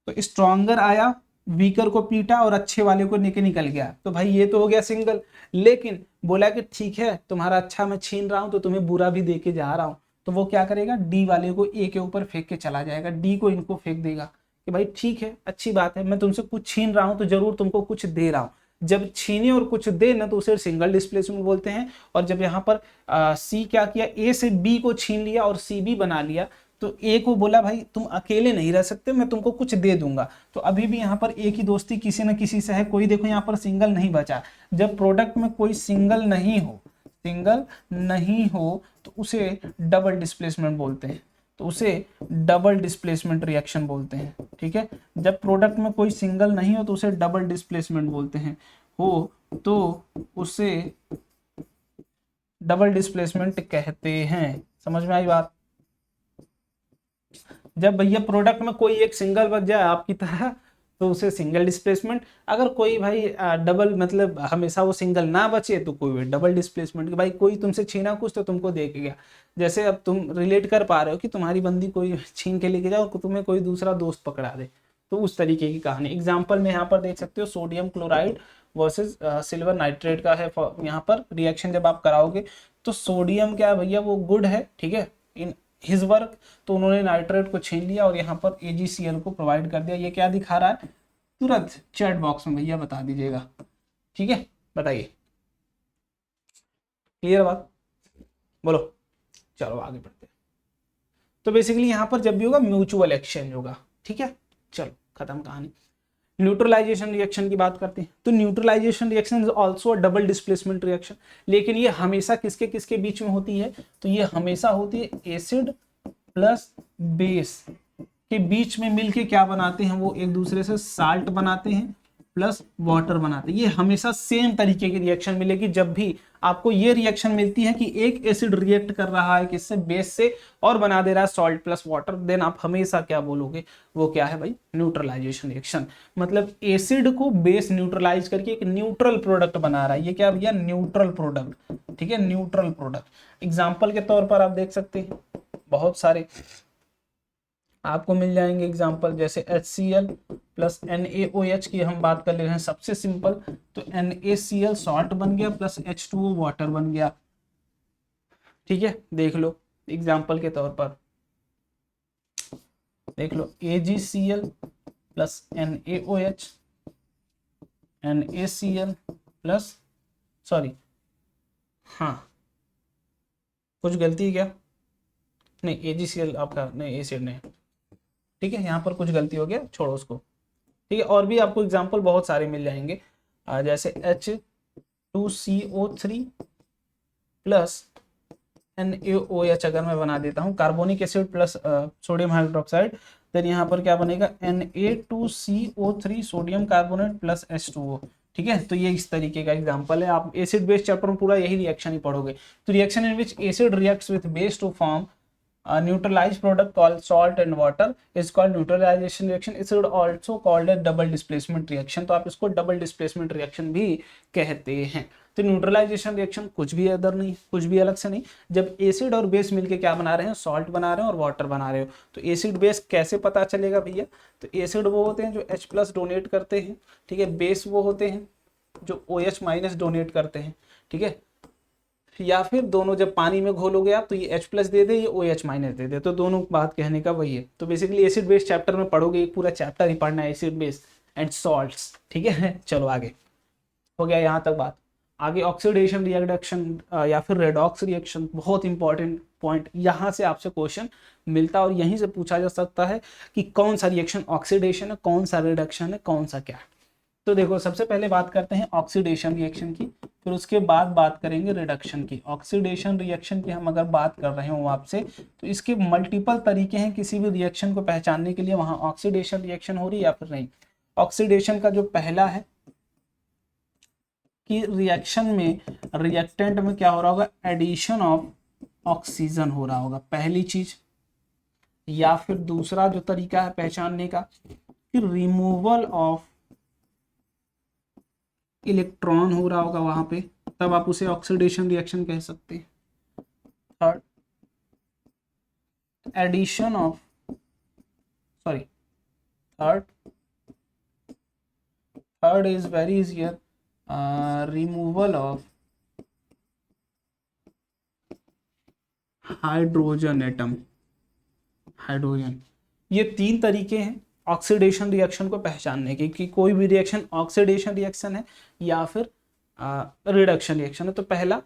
तो स्ट्रॉन्गर आया, वीकर को पीटा और अच्छे वाले को लेके निकल गया। तो भाई ये तो हो गया सिंगल, लेकिन बोला कि ठीक है तुम्हारा अच्छा मैं छीन रहा हूं तो तुम्हें बुरा भी दे के जा रहा हूं। तो वो क्या करेगा, डी वाले को ए के ऊपर फेंक के चला जाएगा, डी को इनको फेंक देगा कि भाई ठीक है अच्छी बात है, मैं तुमसे कुछ छीन रहा हूं तो जरूर तुमको कुछ दे रहा हूं। जब छीने और कुछ दे ना तो उसे सिंगल डिस्प्लेसमेंट बोलते हैं। और जब यहाँ पर सी क्या किया, ए से बी को छीन लिया और सी बी बना लिया, तो ए को बोला भाई तुम अकेले नहीं रह सकते, मैं तुमको कुछ दे दूंगा। तो अभी भी यहाँ पर ए की दोस्ती किसी न किसी से है, कोई देखो यहाँ पर सिंगल नहीं बचा। जब प्रोडक्ट में कोई सिंगल नहीं हो, सिंगल नहीं हो तो उसे डबल डिस्प्लेसमेंट बोलते हैं, तो उसे डबल डिस्प्लेसमेंट रिएक्शन बोलते हैं। ठीक है, जब प्रोडक्ट में कोई सिंगल नहीं हो तो उसे डबल डिस्प्लेसमेंट बोलते हैं, हो तो उसे डबल डिस्प्लेसमेंट कहते हैं। समझ में आई बात। जब भैया प्रोडक्ट में कोई एक सिंगल बच जाए आपकी तरह तो उसे सिंगल डिस्प्लेसमेंट, अगर कोई भाई डबल मतलब हमेशा वो सिंगल ना बचे तो कोई डबल डिस्प्लेसमेंट, कि भाई कोई तुमसे छीना कुछ तो तुमको दे के गया। जैसे अब तुम रिलेट कर पा रहे हो कि तुम्हारी बंदी कोई छीन के लेके जाओ, तुम्हें कोई दूसरा दोस्त पकड़ा दे, तो उस तरीके की कहानी। एग्जाम्पल में यहाँ पर देख सकते हो, sodium chloride versus silver nitrate का है यहाँ पर रिएक्शन। जब आप कराओगे तो सोडियम क्या है भैया, वो गुड है, ठीक है, इन हिज वर्क, तो उन्होंने नाइट्रेट को छीन लिया और यहाँ पर AgCl को प्रोवाइड कर दिया। ये क्या दिखा रहा है, तुरंत चैट बॉक्स में भैया बता दीजिएगा। ठीक है, बताइए, क्लियर बात, बोलो, चलो आगे बढ़ते हैं। तो बेसिकली यहाँ पर जब भी होगा म्यूचुअल एक्सचेंज होगा। ठीक है, चलो खत्म कहानी। न्यूट्रलाइजेशन रिएक्शन की बात करते हैं। तो neutralization reaction is also a double displacement reaction, लेकिन ये हमेशा किसके किसके बीच में होती है, तो ये हमेशा होती है एसिड प्लस बेस के बीच में मिलके क्या बनाते हैं, वो एक दूसरे से साल्ट बनाते हैं प्लस वाटर बनाते हैं। ये हमेशा सेम तरीके की रिएक्शन मिलेगी। जब भी आपको ये रिएक्शन मिलती है कि एक एसिड रिएक्ट कर रहा है किससे, बेस से, और बना दे रहा है सॉल्ट प्लस वाटर, देन आप हमेशा क्या बोलोगे, वो क्या है भाई, न्यूट्रलाइजेशन रिएक्शन। मतलब एसिड को बेस न्यूट्रलाइज करके एक न्यूट्रल प्रोडक्ट बना रहा है, ये क्या भैया, न्यूट्रल प्रोडक्ट। ठीक है, न्यूट्रल प्रोडक्ट। एग्जाम्पल के तौर पर आप देख सकते हैं बहुत सारे आपको मिल जाएंगे एग्जाम्पल, जैसे HCl प्लस NaOH की हम बात कर ले रहे हैं, सबसे सिंपल। तो NaCl सॉल्ट बन गया प्लस H2O वाटर बन गया। ठीक है, देख लो एग्जाम्पल के तौर पर, देख लो AgCl plus NaOH, NaCl plus, sorry हाँ कुछ गलती है क्या, नहीं AgCl आपका नहीं, एसिड नहीं, ठीक है, यहाँ पर कुछ गलती हो गया, छोड़ो उसको। ठीक है, और भी आपको एग्जांपल बहुत सारे मिल जाएंगे, जैसे H2CO3 प्लस NaOH अगर मैं बना देता हूँ, carbonic acid plus sodium hydroxide, then यहाँ पर क्या बनेगा, Na2CO3 sodium carbonate plus H2O। ठीक है, तो ये इस तरीके का एग्जांपल है। आप एसिड बेस चैप्टर में पूरा यही रिएक्शन ही पढ़ोगे। तो reaction in which acid reacts with base to form neutralized product called salt and water is called neutralization reaction. It is also called a double displacement reaction. तो आप इसको double displacement reaction भी कहते हैं। तो न्यूट्रलाइजेशन रिएक्शन कुछ भी अदर नहीं, कुछ भी अलग से नहीं। जब एसिड और बेस मिलके क्या बना रहे हैं, सॉल्ट बना रहे हैं और वाटर बना रहे हो, तो एसिड बेस कैसे पता चलेगा भैया, तो एसिड वो होते हैं जो H प्लस डोनेट करते हैं, ठीक है, बेस वो होते हैं जो OH माइनस डोनेट करते हैं। ठीक है, या फिर दोनों जब पानी में घोलोगे आप तो ये H प्लस दे दे, ये OH माइनस दे दे, तो दोनों बात कहने का वही है। तो बेसिकली एसिड बेस चैप्टर में पढ़ोगे, एक पूरा चैप्टर ही पढ़ना है, एसिड बेस एंड सॉल्ट्स। ठीक है, चलो आगे, हो गया यहाँ तक बात। आगे ऑक्सीडेशन रिएक्शन या फिर रेडॉक्स रिएक्शन, बहुत इंपॉर्टेंट पॉइंट, यहाँ से आपसे क्वेश्चन मिलता है और यहीं से पूछा जा सकता है कि कौन सा रिएक्शन ऑक्सीडेशन है, कौन सा रिडक्शन है, कौन सा क्या है। तो देखो सबसे पहले बात करते हैं ऑक्सीडेशन रिएक्शन की, फिर उसके बाद बात करेंगे रिडक्शन की। ऑक्सीडेशन रिएक्शन की हम अगर बात कर रहे हो आपसे, तो इसके मल्टीपल तरीके हैं किसी भी रिएक्शन को पहचानने के लिए, वहां ऑक्सीडेशन रिएक्शन हो रही है या फिर नहीं। ऑक्सीडेशन का जो पहला है कि रिएक्शन में रिएक्टेंट में क्या हो रहा होगा, एडिशन ऑफ ऑक्सीजन हो रहा होगा, पहली चीज। या फिर दूसरा जो तरीका है पहचानने का कि रिमूवल ऑफ इलेक्ट्रॉन हो रहा होगा वहां पे, तब आप उसे ऑक्सीडेशन रिएक्शन कह सकते हैं। Third, addition of third is very easier, removal of hydrogen atom, hydrogen. ये तीन तरीके हैं ऑक्सीडेशन रिएक्शन को पहचानने के कि कोई भी रिएक्शन ऑक्सीडेशन रिएक्शन है या फिर रिडक्शन रिएक्शन है। तो पहला,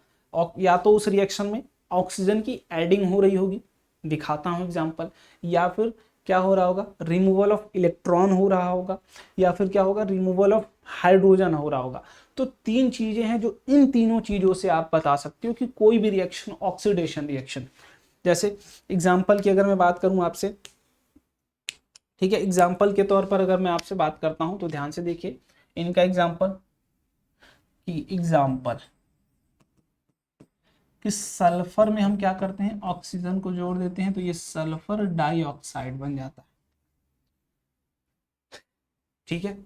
या तो उस रिएक्शन में ऑक्सीजन की एडिंग हो रही होगी, दिखाता हूं एग्जांपल, या फिर क्या हो रहा होगा, रिमूवल ऑफ इलेक्ट्रॉन हो रहा होगा, या फिर क्या होगा, रिमूवल ऑफ हाइड्रोजन हो रहा होगा। तो तीन चीजें हैं जो इन तीनों चीजों से आप बता सकते हो कि कोई भी रिएक्शन ऑक्सीडेशन रिएक्शन। जैसे एग्जाम्पल की अगर मैं बात करूं आपसे, ठीक है, एग्जाम्पल के तौर पर अगर मैं आपसे बात करता हूं तो ध्यान से देखिए इनका एग्जाम्पल कि सल्फर में हम क्या करते हैं, ऑक्सीजन को जोड़ देते हैं तो ये सल्फर डाइऑक्साइड बन जाता है। ठीक है,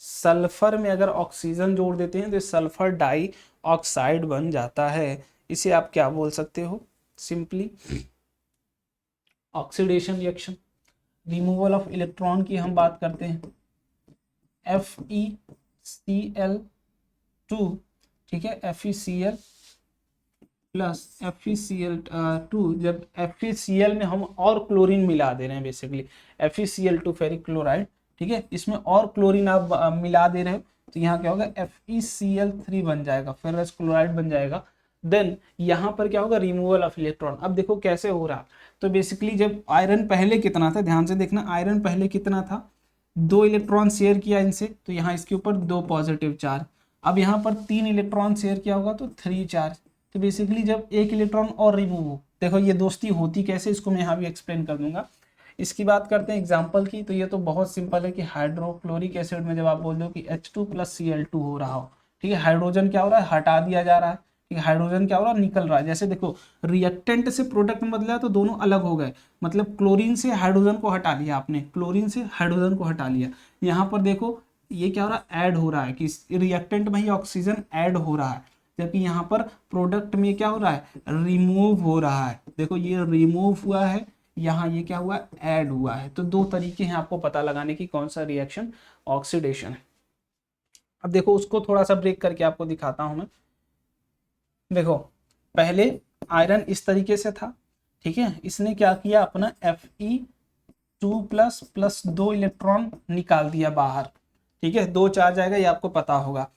सल्फर में अगर ऑक्सीजन जोड़ देते हैं तो सल्फर डाइऑक्साइड बन जाता है। इसे आप क्या बोल सकते हो, simply oxidation reaction. Removal of electron की हम बात करते हैं, FeCl2, ठीक है, FeCl प्लस FeCl2। जब FeCl में हम और क्लोरीन मिला दे रहे हैं, बेसिकली FeCl2 फेरिक क्लोराइड, ठीक है, इसमें और क्लोरीन आप मिला दे रहे हो तो यहाँ क्या होगा, FeCl3 बन जाएगा, फेरस क्लोराइड बन जाएगा। देन यहाँ पर क्या होगा, रिमूवल ऑफ इलेक्ट्रॉन। अब देखो कैसे हो रहा, तो बेसिकली जब आयरन पहले कितना था, ध्यान से देखना, आयरन पहले कितना था, 2 इलेक्ट्रॉन शेयर किया इनसे तो यहाँ इसके ऊपर 2 पॉजिटिव चार्ज। अब यहाँ पर 3 इलेक्ट्रॉन शेयर किया होगा तो 3 चार्ज। तो बेसिकली जब एक इलेक्ट्रॉन और रिमूव हो, देखो ये दोस्ती होती कैसे, इसको मैं यहाँ भी एक्सप्लेन कर दूंगा। इसकी बात करते हैं एग्जाम्पल की, तो ये तो बहुत सिंपल है कि हाइड्रोक्लोरिक एसिड में जब आप बोल दो कि H2 + Cl2 हो रहा हो, ठीक है, हाइड्रोजन क्या हो रहा है, हटा दिया जा रहा है, ठीक है, हाइड्रोजन क्या हो रहा है, निकल रहा है। जैसे देखो रिएक्टेंट से प्रोडक्ट में बदला तो दोनों अलग हो गए, मतलब क्लोरीन से हाइड्रोजन को हटा लिया आपने, क्लोरीन से हाइड्रोजन को हटा लिया। यहाँ पर देखो ये क्या हो रहा है, ऐड हो रहा है, कि रिएक्टेंट में ही ऑक्सीजन ऐड हो रहा है, जबकि यहाँ पर प्रोडक्ट में क्या हो रहा है, रिमूव हो रहा है। देखो ये रिमूव हुआ है, यहाँ ये क्या हुआ, ऐड हुआ है। तो दो तरीके हैं आपको पता लगाने की कौन सा रिएक्शन ऑक्सीडेशन है। अब देखो उसको थोड़ा सा ब्रेक करके आपको दिखाता हूं मैं। देखो पहले आयरन इस तरीके से था, ठीक है, इसने क्या किया, अपना Fe2+ प्लस 2 इलेक्ट्रॉन निकाल दिया बाहर, ठीक है, 2 चार्ज आएगा, ये आपको पता होगा।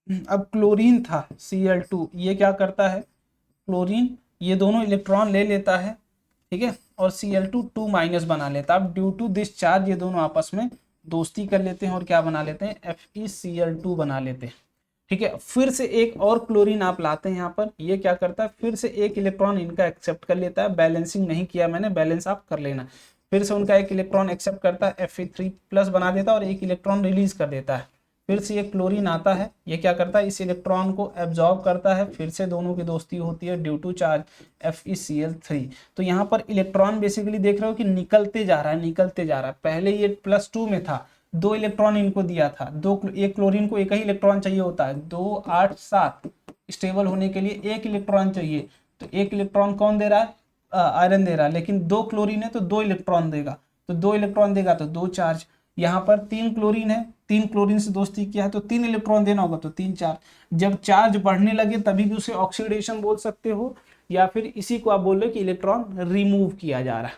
अब क्लोरीन था Cl2, ये क्या करता है, क्लोरीन ये दोनों इलेक्ट्रॉन ले लेता है, ठीक है, और Cl2 2- बना लेता है। अब ड्यू टू दिस चार्ज ये दोनों आपस में दोस्ती कर लेते हैं और क्या बना लेते हैं, FeCl2 बना लेते हैं, ठीक है। फिर से एक और क्लोरीन आप लाते हैं यहाँ पर, ये क्या करता है, फिर से एक इलेक्ट्रॉन इनका एक्सेप्ट कर लेता है, बैलेंसिंग नहीं किया मैंने, बैलेंस आप कर लेना। फिर से उनका एक इलेक्ट्रॉन एक्सेप्ट करता है, Fe3+ बना देता है और एक इलेक्ट्रॉन रिलीज कर देता है। फिर से ये क्लोरीन आता है, ये क्या करता है, इस इलेक्ट्रॉन को एब्जॉर्ब करता है, फिर से दोनों की दोस्ती होती है ड्यू टू चार्ज FeCl3। तो यहाँ पर इलेक्ट्रॉन बेसिकली देख रहे हो कि निकलते जा रहा है, निकलते जा रहा है। पहले ये +2 में था, 2 इलेक्ट्रॉन इनको दिया था, एक क्लोरीन को एक ही इलेक्ट्रॉन चाहिए होता है, 2 8 7 स्टेबल होने के लिए एक इलेक्ट्रॉन चाहिए। तो एक इलेक्ट्रॉन कौन दे रहा है, आयरन दे रहा है, लेकिन 2 क्लोरीन है तो 2 इलेक्ट्रॉन देगा, तो 2 इलेक्ट्रॉन देगा तो 2 चार्ज। यहाँ पर 3 क्लोरीन है, 3 क्लोरीन से दोस्ती किया है तो 3 इलेक्ट्रॉन देना होगा तो 3 चार्ज। जब चार्ज बढ़ने लगे तभी भी उसे ऑक्सीडेशन बोल सकते हो, या फिर इसी को आप बोल रहे हो कि इलेक्ट्रॉन रिमूव किया जा रहा है।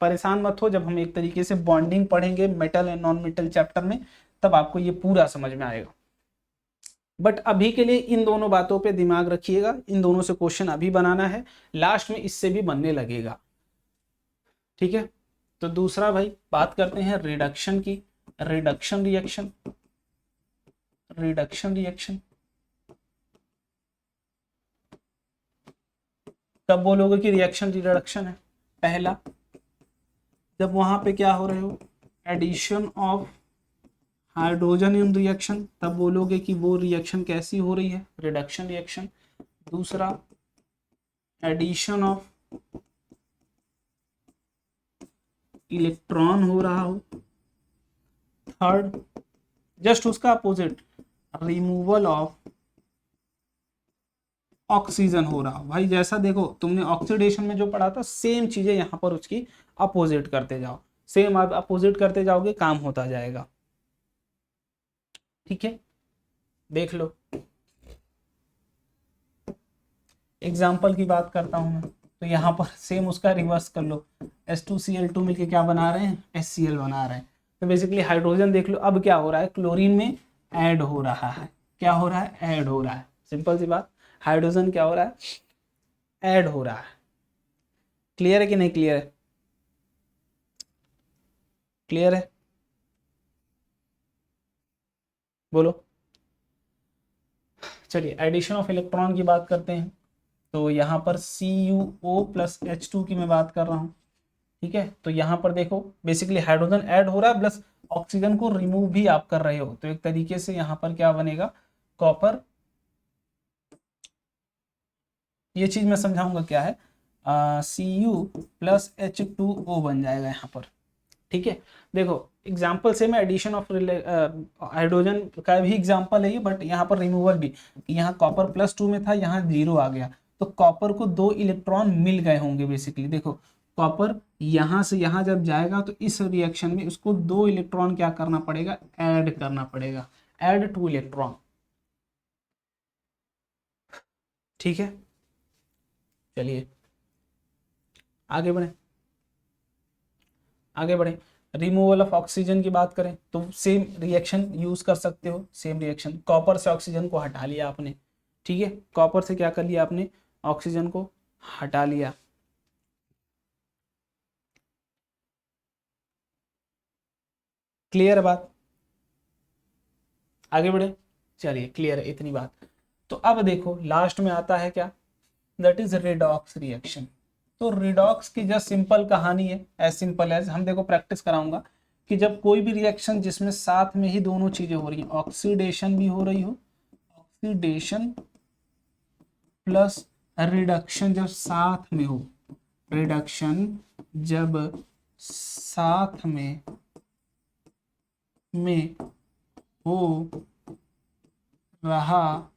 परेशान मत हो, जब हम एक तरीके से बॉन्डिंग पढ़ेंगे metal and non metal chapter में तब आपको ये पूरा समझ में आएगा। बट अभी के लिए इन दोनों बातों पे दिमाग रखिएगा, इन दोनों से क्वेश्चन अभी बनाना है, लास्ट में इससे भी बनने लगेगा, ठीक है। तो दूसरा भाई बात करते हैं रिडक्शन की, रिडक्शन रिएक्शन। Reduction reaction. कब बोलोगे कि रिएक्शन रिडक्शन है? पहला, जब वहां पे क्या हो रहे हो, addition of hydrogen in reaction, तब बोलोगे कि वो रिएक्शन कैसी हो रही है, रिडक्शन रिएक्शन। दूसरा, एडिशन ऑफ इलेक्ट्रॉन हो रहा हो। थर्ड, जस्ट उसका अपोजिट, रिमूवल ऑफ ऑक्सीजन हो रहा हो। भाई जैसा देखो तुमने ऑक्सीडेशन में जो पढ़ा था, सेम चीजें यहाँ पर उसकी अपोजिट करते जाओ, सेम आप अपोजिट करते जाओगे, काम होता जाएगा। ठीक है, देख लो। एग्जाम्पल की बात करता हूं मैं, तो यहाँ पर सेम उसका रिवर्स कर लो। H2Cl2 मिलके क्या बना रहे हैं, HCl बना रहे हैं। तो बेसिकली हाइड्रोजन देख लो, अब क्या हो रहा है, क्लोरीन में ऐड हो रहा है। क्या हो रहा है, ऐड हो रहा है। सिंपल सी बात, हाइड्रोजन क्या हो रहा है, ऐड हो रहा है। क्लियर है कि नहीं क्लियर है? क्लियर है, बोलो। चलिए एडिशन ऑफ इलेक्ट्रॉन की बात करते हैं। तो यहाँ पर CuO प्लस H2 की मैं बात कर रहा हूँ। ठीक है, तो यहाँ पर देखो बेसिकली हाइड्रोजन ऐड हो रहा है प्लस ऑक्सीजन को रिमूव भी आप कर रहे हो, तो एक तरीके से यहाँ पर क्या बनेगा, कॉपर। ये चीज मैं समझाऊंगा क्या है, Cu प्लस H2O बन जाएगा यहाँ पर। ठीक है, देखो एग्जाम्पल से मैं एडिशन ऑफ हाइड्रोजन का भी एग्जाम्पल है ये, बट यहाँ पर रिमूवल भी। यहाँ कॉपर +2 में था, यहाँ 0 आ गया, तो कॉपर को 2 इलेक्ट्रॉन मिल गए होंगे। बेसिकली देखो कॉपर यहाँ से यहाँ जब जाएगा तो इस रिएक्शन में उसको 2 इलेक्ट्रॉन क्या करना पड़ेगा, ऐड करना पड़ेगा, ऐड 2 इलेक्ट्रॉन। ठीक है, चलिए आगे बढ़े, आगे बढ़े। रिमूवल ऑफ ऑक्सीजन की बात करें तो सेम रिएक्शन यूज कर सकते हो, सेम रिएक्शन। कॉपर से ऑक्सीजन को हटा लिया आपने। ठीक है, कॉपर से क्या कर लिया आपने, ऑक्सीजन को हटा लिया। क्लियर है बात? आगे बढ़े, चलिए क्लियर है इतनी बात। तो अब देखो लास्ट में आता है क्या, दैट इज रेडॉक्स रिएक्शन। तो रिडॉक्स की जस्ट सिंपल कहानी है, एज सिंपल एज, हम देखो प्रैक्टिस कराऊंगा कि जब कोई भी रिएक्शन जिसमें साथ में ही दोनों चीजें हो रही हैं, ऑक्सीडेशन भी हो रही हो, ऑक्सीडेशन प्लस रिडक्शन जब साथ में हो, रिडक्शन जब साथ में हो रहा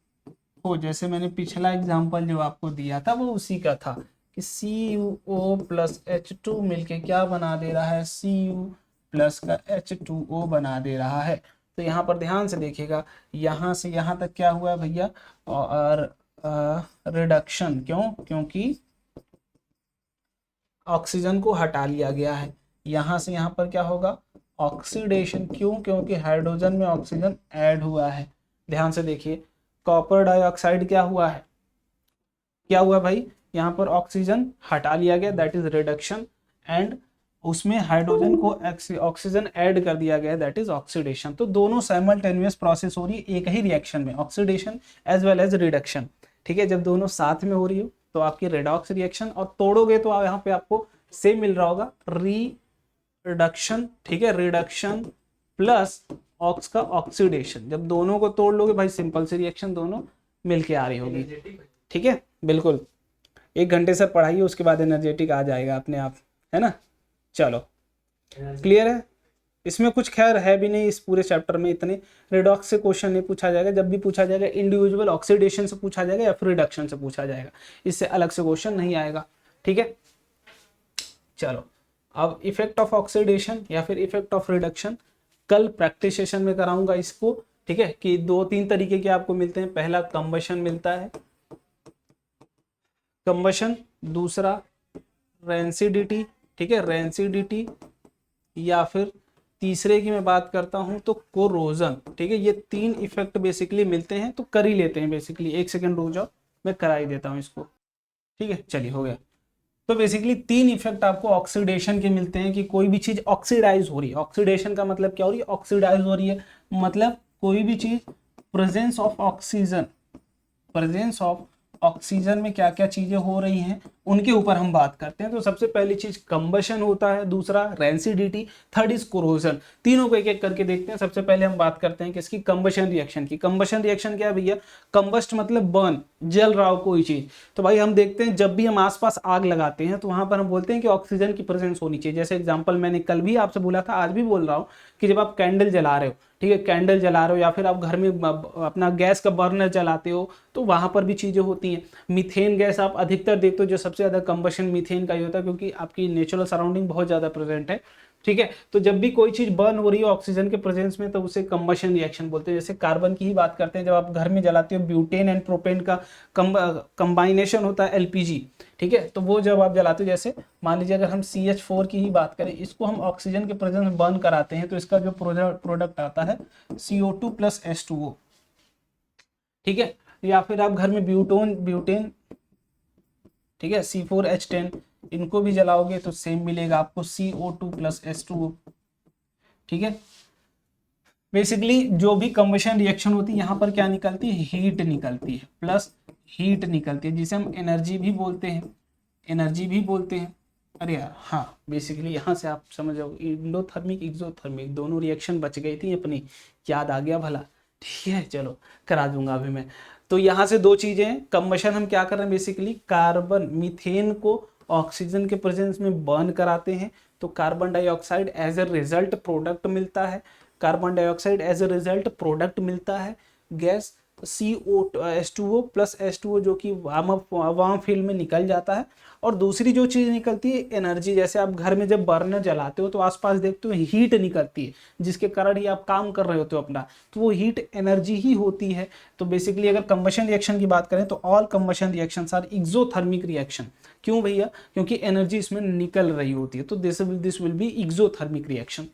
हो, जैसे मैंने पिछला एग्जांपल जो आपको दिया था वो उसी का था कि CuO प्लस H2 मिलके क्या बना दे रहा है, Cu प्लस का H2O बना दे रहा है। तो यहाँ पर ध्यान से देखिएगा, यहाँ से यहाँ तक क्या हुआ है भैया, और रिडक्शन। क्यों? क्योंकि ऑक्सीजन को हटा लिया गया है। यहाँ से यहाँ पर क्या होगा, ऑक्सीडेशन। क्यों? क्योंकि हाइड्रोजन में ऑक्सीजन ऐड हुआ है। ध्यान से देखिए, कॉपर डाइऑक्साइड क्या हुआ है, क्या हुआ भाई, यहाँ पर ऑक्सीजन हटा लिया गया, दैट इज रिडक्शन, एंड उसमें हाइड्रोजन को ऑक्सीजन ऐड कर दिया गया, दैट इज ऑक्सीडेशन। तो दोनों साइमल्टेनियस प्रोसेस हो रही है एक ही रिएक्शन में, oxidation as well as reduction. ठीक है, जब दोनों साथ में हो रही हो तो आपकी रेडॉक्स रिएक्शन, और तोड़ोगे तो यहाँ पे आपको सेम मिल रहा होगा, रिडक्शन। ठीक है, रिडक्शन प्लस ऑक्स का ऑक्सीडेशन। जब दोनों को तोड़ लोगे भाई, सिंपल सी रिएक्शन दोनों मिलके आ रही होगी। ठीक है, बिल्कुल 1 घंटे से पढ़ाइए, उसके बाद एनर्जेटिक आ जाएगा अपने आप, है ना। चलो क्लियर है, इसमें कुछ खैर है भी नहीं इस पूरे चैप्टर में, इतने रिडॉक्स से क्वेश्चन नहीं पूछा जाएगा। जब भी पूछा जाएगा इंडिविजुअल ऑक्सीडेशन से पूछा जाएगा या फिर रिडक्शन से पूछा जाएगा, इससे अलग से क्वेश्चन नहीं आएगा। ठीक है, चलो अब इफेक्ट ऑफ ऑक्सीडेशन या फिर इफेक्ट ऑफ रिडक्शन कल प्रैक्टिस सेशन में कराऊंगा इसको। ठीक है, कि 2-3 तरीके के आपको मिलते हैं। पहला कंबशन मिलता है, कंबशन। दूसरा रेंसिडिटी, ठीक है, रेंसिडिटी, या फिर तीसरे की मैं बात करता हूं तो कोरोजन। ठीक है, ये 3 इफेक्ट बेसिकली मिलते हैं, तो कर ही लेते हैं बेसिकली। 1 सेकंड रुक जाओ, मैं करा ही देता हूं इसको। ठीक है, चलिए हो गया। तो बेसिकली 3 इफेक्ट आपको ऑक्सीडेशन के मिलते हैं, कि कोई भी चीज ऑक्सीडाइज हो रही है। ऑक्सीडेशन का मतलब क्या हो रही है, ऑक्सीडाइज हो रही है, मतलब कोई भी चीज presence of oxygen, presence of oxygen में क्या क्या चीजें हो रही हैं उनके ऊपर हम बात करते हैं। तो सबसे पहली चीज कंबशन होता है, दूसरा रेंसिडिटी, थर्ड इज कोरोजन। तीनों को एक एक करके देखते हैं। सबसे पहले हम बात करते हैं किसकी, कंबशन रिएक्शन की। कंबशन रिएक्शन क्या है भैया, कंबस्ट मतलब बर्न, जल रहा हो कोई चीज। तो भाई हम देखते हैं जब भी हम आसपास आग लगाते हैं तो वहां पर हम बोलते हैं कि ऑक्सीजन की प्रेजेंस होनी चाहिए। जैसे एग्जांपल मैंने कल भी आपसे बोला था, आज भी बोल रहा हूं कि जब आप कैंडल जला रहे हो, ठीक है, कैंडल जला रहे हो या फिर आप घर में अपना गैस का बर्नर जलाते हो तो वहां पर भी चीजें होती हैं। मीथेन गैस आप अधिकतर देखते हो, जो सबसे ज्यादा कंबशन मीथेन का ही होता है क्योंकि आपकी नेचुरल सराउंडिंग बहुत ज्यादा प्रेजेंट है, ठीक है। तो जब भी कोई चीज बर्न हो रही है ऑक्सीजन के प्रेजेंस में तो उसे कंबशन रिएक्शन बोलते हैं। जैसे कार्बन की ही बात करते हैं, जब आप घर में जलाते हो ब्यूटेन एंड प्रोपेन का कंबाइनेशन होता है एलपीजी, ठीक है। तो वो जब आप जलाते हो, जैसे मान लीजिए अगर हम CH4 की ही बात करें, इसको हम ऑक्सीजन के प्रेजेंस में बर्न कराते हैं तो इसका जो प्रोडक्ट आता है CO2 प्लस H2O, ठीक है। या फिर आप घर में ब्यूटेन, ठीक है, C4H10, इनको भी जलाओगे तो सेम मिलेगा आपको CO2 प्लस H2O, ठीक है। बेसिकली जो भी कंबशन रिएक्शन होती है यहाँ पर क्या निकलती है, हीट निकलती है, प्लस हीट निकलती है जिसे हम एनर्जी भी बोलते हैं, एनर्जी भी बोलते हैं। अरे यार हाँ, बेसिकली यहाँ से आप समझ जाओ, इंडोथर्मिक एक्सोथर्मिक दोनों रिएक्शन बच गई थी अपनी, याद आ गया भला, ठीक है। चलो करा दूंगा अभी मैं। तो यहाँ से दो चीजें हैं, कंबशन हम क्या कर रहे हैं, बेसिकली कार्बन मीथेन को ऑक्सीजन के प्रेजेंस में बर्न कराते हैं तो carbon dioxide as a result product मिलता है, carbon dioxide as a result product मिलता है, गैस H2O प्लस H2O जो कि वार्म फील्ड में निकल जाता है। और दूसरी जो चीज़ निकलती है एनर्जी, जैसे आप घर में जब बर्नर जलाते हो तो आसपास देखते हो हीट निकलती है जिसके कारण ही आप काम कर रहे होते हो अपना, तो वो हीट एनर्जी ही होती है। तो बेसिकली अगर कंबशन रिएक्शन की बात करें तो all combustion reactions are exothermic reaction. क्यों भैया, क्योंकि एनर्जी इसमें निकल रही होती है, तो this will be exothermic reaction,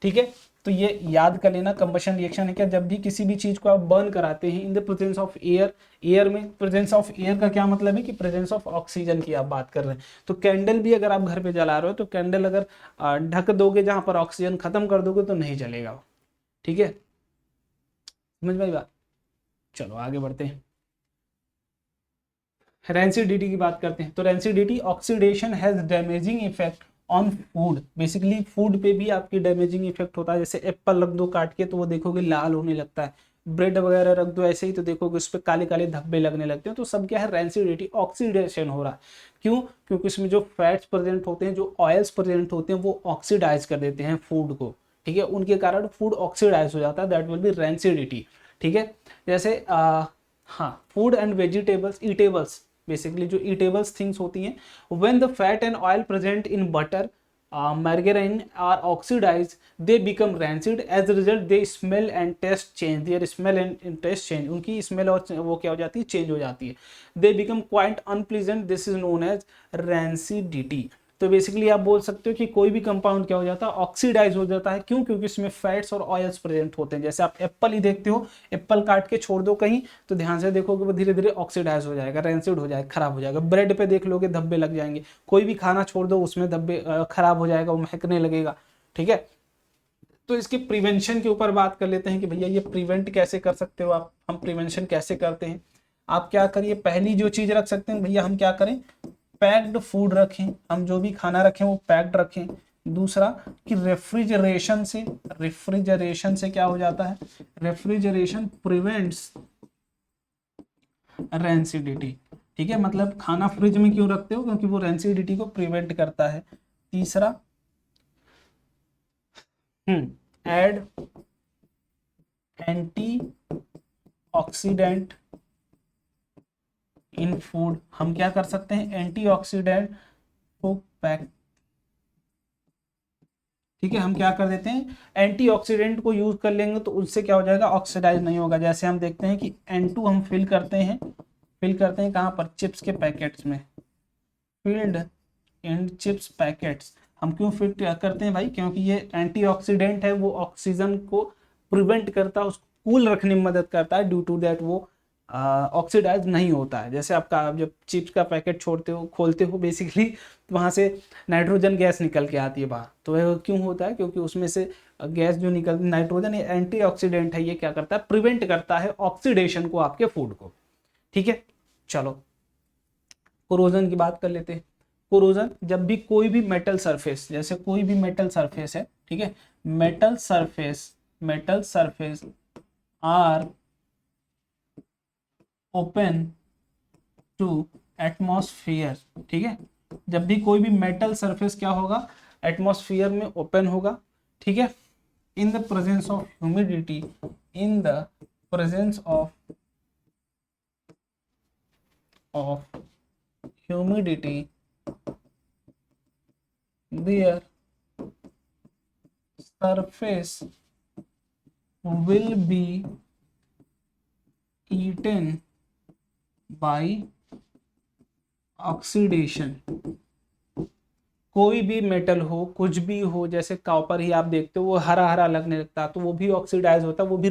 ठीक है। तो ये याद कर लेना, कंबशन रिएक्शन है क्या, जब भी किसी भी चीज को आप बर्न कराते हैं in the presence of air, air में प्रेजेंस ऑफ एयर का क्या मतलब है कि प्रेजेंस ऑफ ऑक्सीजन की आप बात कर रहे हैं। तो कैंडल भी अगर आप घर पे जला रहे हो तो कैंडल अगर ढक दोगे जहां पर ऑक्सीजन खत्म कर दोगे तो नहीं जलेगा, ठीक है, समझ में आई बात। चलो आगे बढ़ते हैं, रेंसिडिटी की बात करते हैं। तो rancidity, oxidation has damaging effect on food, basically food पे भी आपकी डैमेजिंग इफेक्ट होता है। जैसे एप्पल रख दो काट के तो वो देखोगे लाल होने लगता है, ब्रेड वगैरह रख दो ऐसे ही तो देखोगे उस पर काले काले धब्बे लगने लगते हैं। तो सब क्या है, रेंसिडिटी, ऑक्सीडेशन हो रहा है। क्यों, क्योंकि इसमें जो फैट्स प्रेजेंट होते हैं, जो ऑयल्स प्रेजेंट होते हैं वो ऑक्सीडाइज कर देते हैं फूड को, ठीक है, उनके कारण फूड ऑक्सीडाइज हो जाता है, दैट विल बी रेंसिडिटी, ठीक है। जैसे हाँ, food and vegetables, eatables, basically जो ईटेबल्स थिंग्स होती हैं, when the fat and oil present in butter margarine are oxidized, they become rancid. As a result they smell and taste change, their smell and taste change, उनकी स्मेल और वो क्या हो जाती है, चेंज हो जाती है। they become quite unpleasant, this is known as rancidity। तो बेसिकली आप बोल सकते हो कि कोई भी कंपाउंड क्या हो जाता है, ऑक्सीडाइज हो जाता है। क्यों, क्योंकि इसमें फैट्स और ऑयल्स प्रेजेंट होते हैं। जैसे आप एप्पल ही देखते हो, एप्पल काट के छोड़ दो कहीं तो ध्यान से देखोगे वो धीरे धीरे ऑक्सीडाइज हो जाएगा, रेंसिड हो जाएगा, खराब हो जाएगा। ब्रेड पे देख लोगे धब्बे लग जाएंगे, कोई भी खाना छोड़ दो उसमें धब्बे खराब हो जाएगा, वो महकने लगेगा, ठीक है। तो इसके प्रिवेंशन के ऊपर बात कर लेते हैं कि भैया ये प्रिवेंट कैसे कर सकते हो आप, हम प्रिवेंशन कैसे करते हैं। आप क्या करिए, पहली जो चीज रख सकते हैं भैया, हम क्या करें, पैक्ड फूड रखें, हम जो भी खाना रखें वो पैक्ड रखें। दूसरा कि रेफ्रिजरेशन से क्या हो जाता है, रेफ्रिजरेशन प्रिवेंट्स रेंसिडिटी, ठीक है। मतलब खाना फ्रिज में क्यों रखते हो, क्योंकि वो रेंसिडिटी को प्रिवेंट करता है। तीसरा, add antioxidant in food, हम क्या कर सकते हैं, एंटीऑक्सीडेंट को पैक, ठीक है, हम क्या कर देते हैं, एंटीऑक्सीडेंट को यूज कर लेंगे तो उससे क्या हो जाएगा, ऑक्सीडाइज नहीं होगा। जैसे हम देखते हैं कि N2 हम फिल करते हैं कहाँ पर, चिप्स के पैकेट्स में, फील्ड इन चिप्स पैकेट्स। हम क्यों फिट करते हैं भाई, क्योंकि ये एंटीऑक्सीडेंट है, वो ऑक्सीजन को प्रिवेंट करता है, उसको कूल रखने में मदद करता है, ड्यू टू दैट वो ऑक्सीडाइज नहीं होता है। जैसे आपका जब चिप्स का पैकेट छोड़ते हो, खोलते हो, बेसिकली वहाँ से नाइट्रोजन गैस निकल के आती है बाहर, तो वह क्यों होता है, क्योंकि उसमें से गैस जो निकल नाइट्रोजन ये एंटीऑक्सीडेंट है, ये क्या करता है, प्रिवेंट करता है ऑक्सीडेशन को आपके फूड को। ठीक है, चलो कोरोजन की बात कर लेते हैं। कोरोजन जब भी कोई भी मेटल सरफेस, जैसे कोई भी मेटल सरफेस है, ठीक है, metal surface are open to atmosphere, ठीक है, जब भी कोई भी मेटल सरफेस क्या होगा, एटमॉस्फेयर में ओपन होगा, ठीक है, in the presence of humidity, in the presence of humidity, their surface will be eaten by oxidation। कोई भी मेटल हो, कुछ भी हो, जैसे कॉपर ही आप देखते हो वो हरा हरा लगने लगता है, तो वो भी ऑक्सीडाइज होता है, वो भी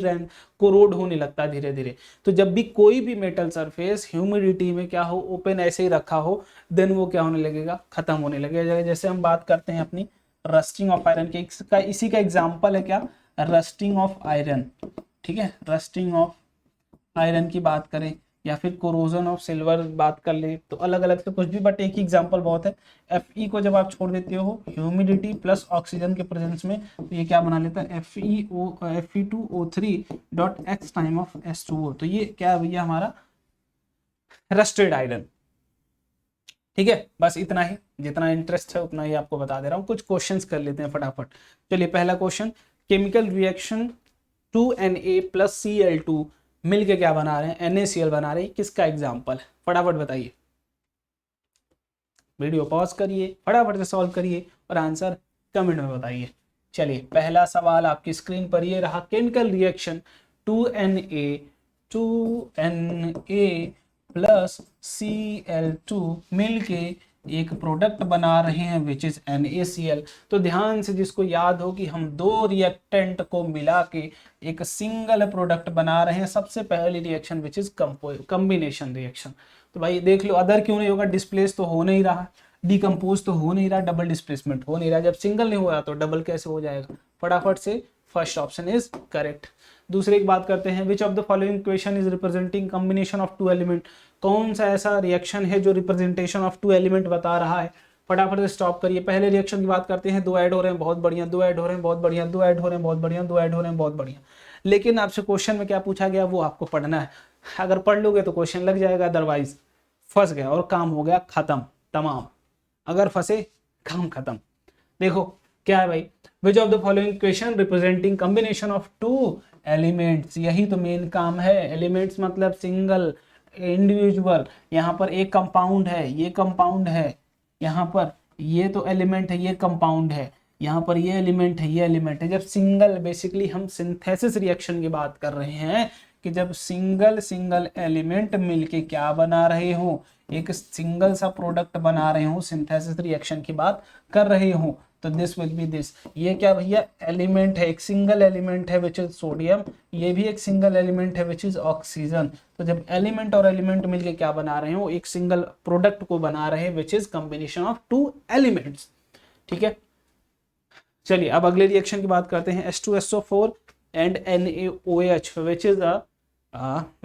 कोरोड होने लगता है धीरे धीरे। तो जब भी कोई भी मेटल सरफेस ह्यूमिडिटी में क्या हो, ओपन ऐसे ही रखा हो, देन वो क्या होने लगेगा, खत्म होने लगेगा। जैसे हम बात करते हैं अपनी रस्टिंग ऑफ आयरन के, इसी का एग्जाम्पल है क्या, रस्टिंग ऑफ आयरन, ठीक है, रस्टिंग ऑफ आयरन की बात करें या फिर कोरोजन ऑफ सिल्वर बात कर ले, तो अलग अलग से कुछ भी, बट एक ही एग्जांपल बहुत है। Fe को जब आप छोड़ देते हो ह्यूमिडिटी प्लस ऑक्सीजन के प्रेजेंस में, तो ये क्या बना लेता है, Fe2O3.x टाइम ऑफ H2O। तो ये क्या है भैया, हमारा रस्टेड आयरन। ठीक है, बस इतना ही, जितना इंटरेस्ट है उतना ही आपको बता दे रहा हूँ। कुछ क्वेश्चंस कर लेते हैं फटाफट। चलिए पहला question, chemical reaction 2Na plus Cl2 मिलके क्या बना रहे हैं, NaCl बना रहे हैं, किसका एग्जाम्पल है, फटाफट बताइए। वीडियो पॉज करिए, फटाफट से सॉल्व करिए और आंसर कमेंट में बताइए। चलिए पहला सवाल आपकी स्क्रीन पर ये रहा, chemical reaction 2Na plus Cl2 मिलके एक प्रोडक्ट बना रहे हैं विच इज NaCl। तो ध्यान से जिसको याद हो कि हम दो रिएक्टेंट को मिला के एक सिंगल प्रोडक्ट बना रहे हैं, सबसे पहली reaction which is combination reaction. तो भाई देख लो, अदर क्यों नहीं होगा, डिस्प्लेस तो हो नहीं रहा, डिकम्पोज तो हो नहीं रहा, डबल डिस्प्लेसमेंट हो नहीं रहा, जब सिंगल नहीं हो रहा तो डबल कैसे हो जाएगा। फटाफट से फर्स्ट ऑप्शन इज करेक्ट। दूसरे की बात करते हैं, which of the following equation is representing combination of two element. कौन सा ऐसा रिएक्शन है जो रिप्रेजेंटेशन ऑफ टू एलिमेंट बता रहा है। फटाफट से स्टॉप करिए। पहले रिएक्शन की बात करते हैं, दो ऐड हो रहे हैं बहुत बढ़िया, दो ऐड हो रहे हैं बहुत बढ़िया, दो ऐड हो रहे हैं बहुत बढ़िया, दो ऐड हो रहे हैं बहुत बढ़िया। लेकिन आपसे क्वेश्चन में क्या पूछा गया वो आपको पढ़ना है। अगर पढ़ लोगे तो क्वेश्चन लग जाएगा, अदरवाइज फंस गया और काम हो गया खत्म तमाम। अगर फंसे काम खत्म। देखो क्या है भाई, विच of the following equation representing combination of two elements. यही तो मेन काम है। एलिमेंट्स मतलब सिंगल, इंडिविजुअल। यहाँ पर एक कंपाउंड है, ये कंपाउंड है, यहाँ पर ये तो एलिमेंट है, ये कंपाउंड है, यहाँ पर ये एलिमेंट है, ये एलिमेंट है। जब सिंगल, बेसिकली हम सिंथेसिस रिएक्शन की बात कर रहे हैं कि जब सिंगल एलिमेंट मिलके क्या बना रहे हो, एक सिंगल सा प्रोडक्ट बना रहे हो, सिंथेसिस रिएक्शन की बात कर रहे हो, तो दिस विल बी दिस। ये क्या भैया, एलिमेंट है, एक सिंगल एलिमेंट है विच इज सोडियम, ये भी एक सिंगल एलिमेंट है विच इज ऑक्सीजन। तो जब एलिमेंट और एलिमेंट मिलके क्या बना रहे हो, एक सिंगल प्रोडक्ट को बना रहे हैं which is combination of two elements. ठीक है, चलिए अब अगले रिएक्शन की बात करते हैं, H2SO4 and NaOH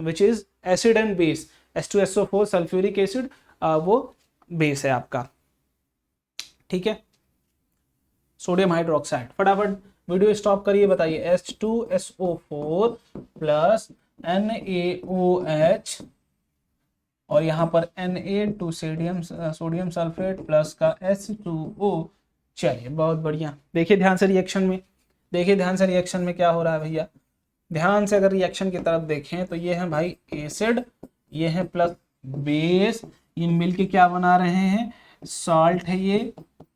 which is acid and base. H2SO4 sulphuric acid, वो बेस है आपका। ठीक है, सोडियम हाइड्रोक्साइड। फटाफट वीडियो स्टॉप करिए, बताइए H2SO4 प्लस NaOH और यहाँ पर Na2 सोडियम सल्फेट प्लस का H2O। चलिए बहुत बढ़िया। देखिए ध्यान से रिएक्शन में, देखिए ध्यान से रिएक्शन में क्या हो रहा है भैया। ध्यान से अगर रिएक्शन की तरफ देखें तो ये है भाई एसिड, ये है प्लस बेस, ये मिलके क्या बना रहे हैं, सॉल्ट है ये,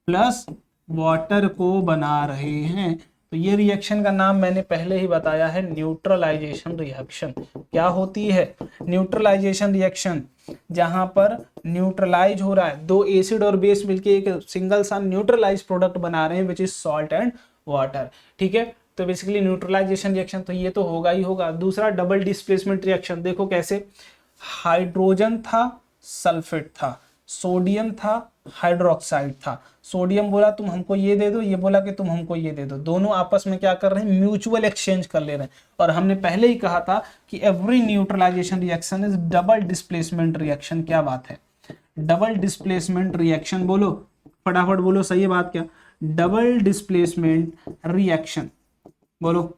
प्लस वाटर को बना रहे हैं। तो ये रिएक्शन का नाम मैंने पहले ही बताया है, न्यूट्रलाइजेशन रिएक्शन। क्या होती है, न्यूट्रलाइजेशन रिएक्शन, जहां पर न्यूट्रलाइज हो रहा है, दो एसिड और बेस मिलके एक सिंगल सा न्यूट्रलाइज प्रोडक्ट बना रहे हैं which is salt and water. ठीक है, तो बेसिकली न्यूट्रलाइजेशन रिएक्शन तो ये तो होगा ही होगा। दूसरा डबल डिस्प्लेसमेंट रिएक्शन, देखो कैसे, हाइड्रोजन था, सल्फेट था, सोडियम था, हाइड्रोक्साइड था। सोडियम बोला तुम हमको ये दे दो, ये बोला कि तुम हमको ये दे दो। दोनों आपस में क्या कर रहे हैं, म्यूचुअल एक्सचेंज कर ले रहे हैं। और हमने पहले ही कहा था कि every neutralization reaction is double displacement reaction. क्या बात है, डबल डिस्प्लेसमेंट रिएक्शन। बोलो फटाफट बोलो, सही है बात क्या, डबल डिस्प्लेसमेंट रिएक्शन बोलो,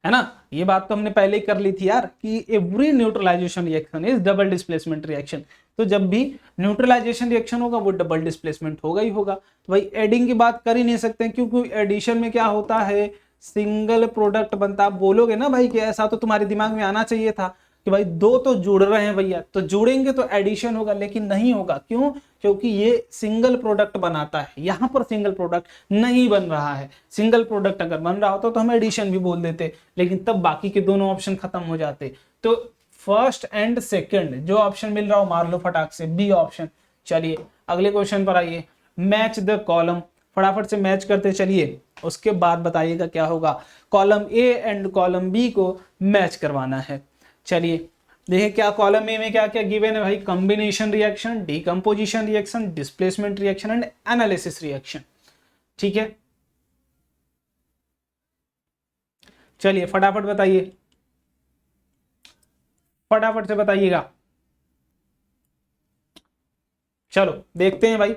है ना। ये बात तो हमने पहले ही कर ली थी यार कि every neutralization reaction is double displacement reaction. तो जब भी न्यूट्रलाइजेशन रिएक्शन होगा वो डबल डिस्प्लेसमेंट होगा ही होगा। तो भाई एडिंग की बात कर ही नहीं सकते क्योंकि एडिशन में क्या होता है, सिंगल प्रोडक्ट बनता। आप बोलोगे ना भाई कि ऐसा, तो तुम्हारे दिमाग में आना चाहिए था कि भाई दो तो जुड़ रहे हैं भैया, तो जुड़ेंगे तो एडिशन होगा, लेकिन नहीं होगा। क्यों? क्योंकि ये सिंगल प्रोडक्ट बनाता है, यहाँ पर सिंगल प्रोडक्ट नहीं बन रहा है। सिंगल प्रोडक्ट अगर बन रहा होता तो हम एडिशन भी बोल देते, लेकिन तब बाकी के दोनों ऑप्शन खत्म हो जाते। तो फर्स्ट एंड सेकंड जो ऑप्शन मिल रहा हो मार लो फटाक से, बी ऑप्शन। चलिए अगले क्वेश्चन पर आइए, मैच द कॉलम। फटाफट से मैच करते चलिए, उसके बाद बताइएगा क्या होगा। Column A and column B को मैच करवाना है। चलिए देखिए क्या कॉलम ए में क्या क्या गिवन है भाई, combination reaction, decomposition reaction, displacement reaction and analysis reaction. ठीक है, चलिए फटाफट बताइए, फटाफट से बताइएगा। चलो देखते हैं भाई।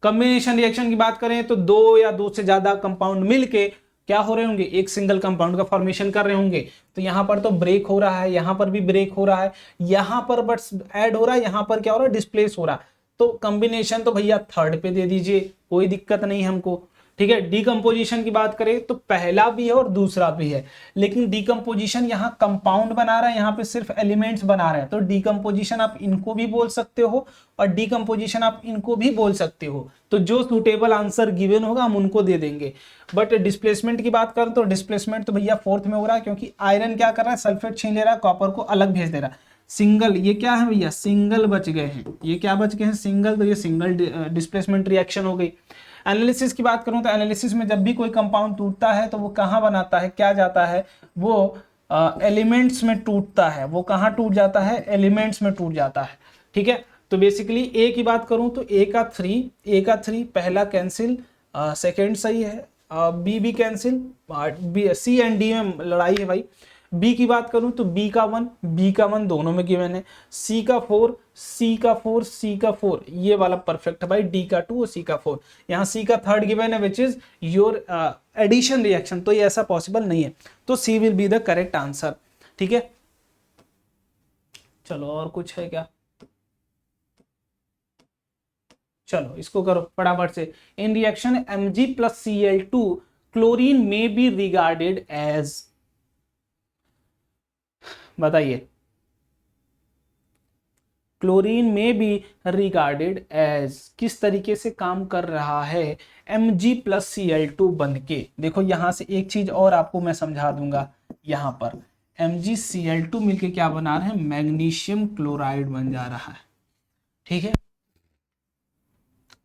कॉम्बिनेशन रिएक्शन की बात करें तो दो या दो से ज्यादा कंपाउंड मिलके क्या हो रहे होंगे, एक सिंगल कंपाउंड का फॉर्मेशन कर रहे होंगे। तो यहां पर तो ब्रेक हो रहा है, यहां पर भी ब्रेक हो रहा है, यहां पर बट ऐड हो रहा है, यहां पर क्या हो रहा है, डिस्प्लेस हो रहा है। तो कॉम्बिनेशन तो भैया थर्ड पे दे दीजिए, कोई दिक्कत नहीं हमको। ठीक है, डीकंपोजिशन की बात करें तो पहला भी है और दूसरा भी है, लेकिन डीकंपोजिशन यहाँ कंपाउंड बना रहा है, यहाँ पे सिर्फ एलिमेंट्स बना रहा है। तो डीकंपोजिशन आप इनको भी बोल सकते हो और डीकंपोजिशन आप इनको भी बोल सकते हो। तो जो सुटेबल आंसर गिवन होगा हम उनको दे देंगे। बट डिस्प्लेसमेंट की बात करें तो डिस्प्लेसमेंट तो भैया फोर्थ में हो रहा है, क्योंकि आयरन क्या कर रहा है, सल्फेट छीन ले रहा है, कॉपर को अलग भेज दे रहा है। सिंगल, ये क्या है भैया, सिंगल बच गए हैं, ये क्या बच गए हैं, सिंगल। तो ये सिंगल डिस्प्लेसमेंट रिएक्शन हो गई। एनालिसिस की बात करूं तो एनालिसिस में जब भी कोई कंपाउंड टूटता है तो वो कहाँ बनाता है, क्या जाता है, वो एलिमेंट्स में टूटता है। वो कहाँ टूट जाता है, एलिमेंट्स में टूट जाता है। ठीक है, तो बेसिकली ए की बात करूं तो ए का थ्री पहला कैंसिल, सेकेंड सही है, बी भी कैंसिल, सी एंड डी में लड़ाई है भाई। बी की बात करूं तो बी का वन दोनों में गिवन है। सी का फोर ये वाला परफेक्ट है भाई। डी का 2 और सी का 4। यहाँ सी का थर्ड गिवन है which is your addition reaction, तो ये ऐसा पॉसिबल नहीं है। तो C will be the correct answer. ठीक है, चलो और कुछ है क्या, चलो इसको करो फटाफट से। इन रिएक्शन Mg+Cl2 क्लोरीन में बी रिगार्डेड एज, बताइए, क्लोरीन में भी रिगार्डेड एज किस तरीके से काम कर रहा है, Mg+Cl2 बन के। देखो यहां से एक चीज और आपको मैं समझा दूंगा, यहां पर MgCl2 मिलके क्या बना रहे हैं, मैग्नीशियम क्लोराइड बन जा रहा है। ठीक है,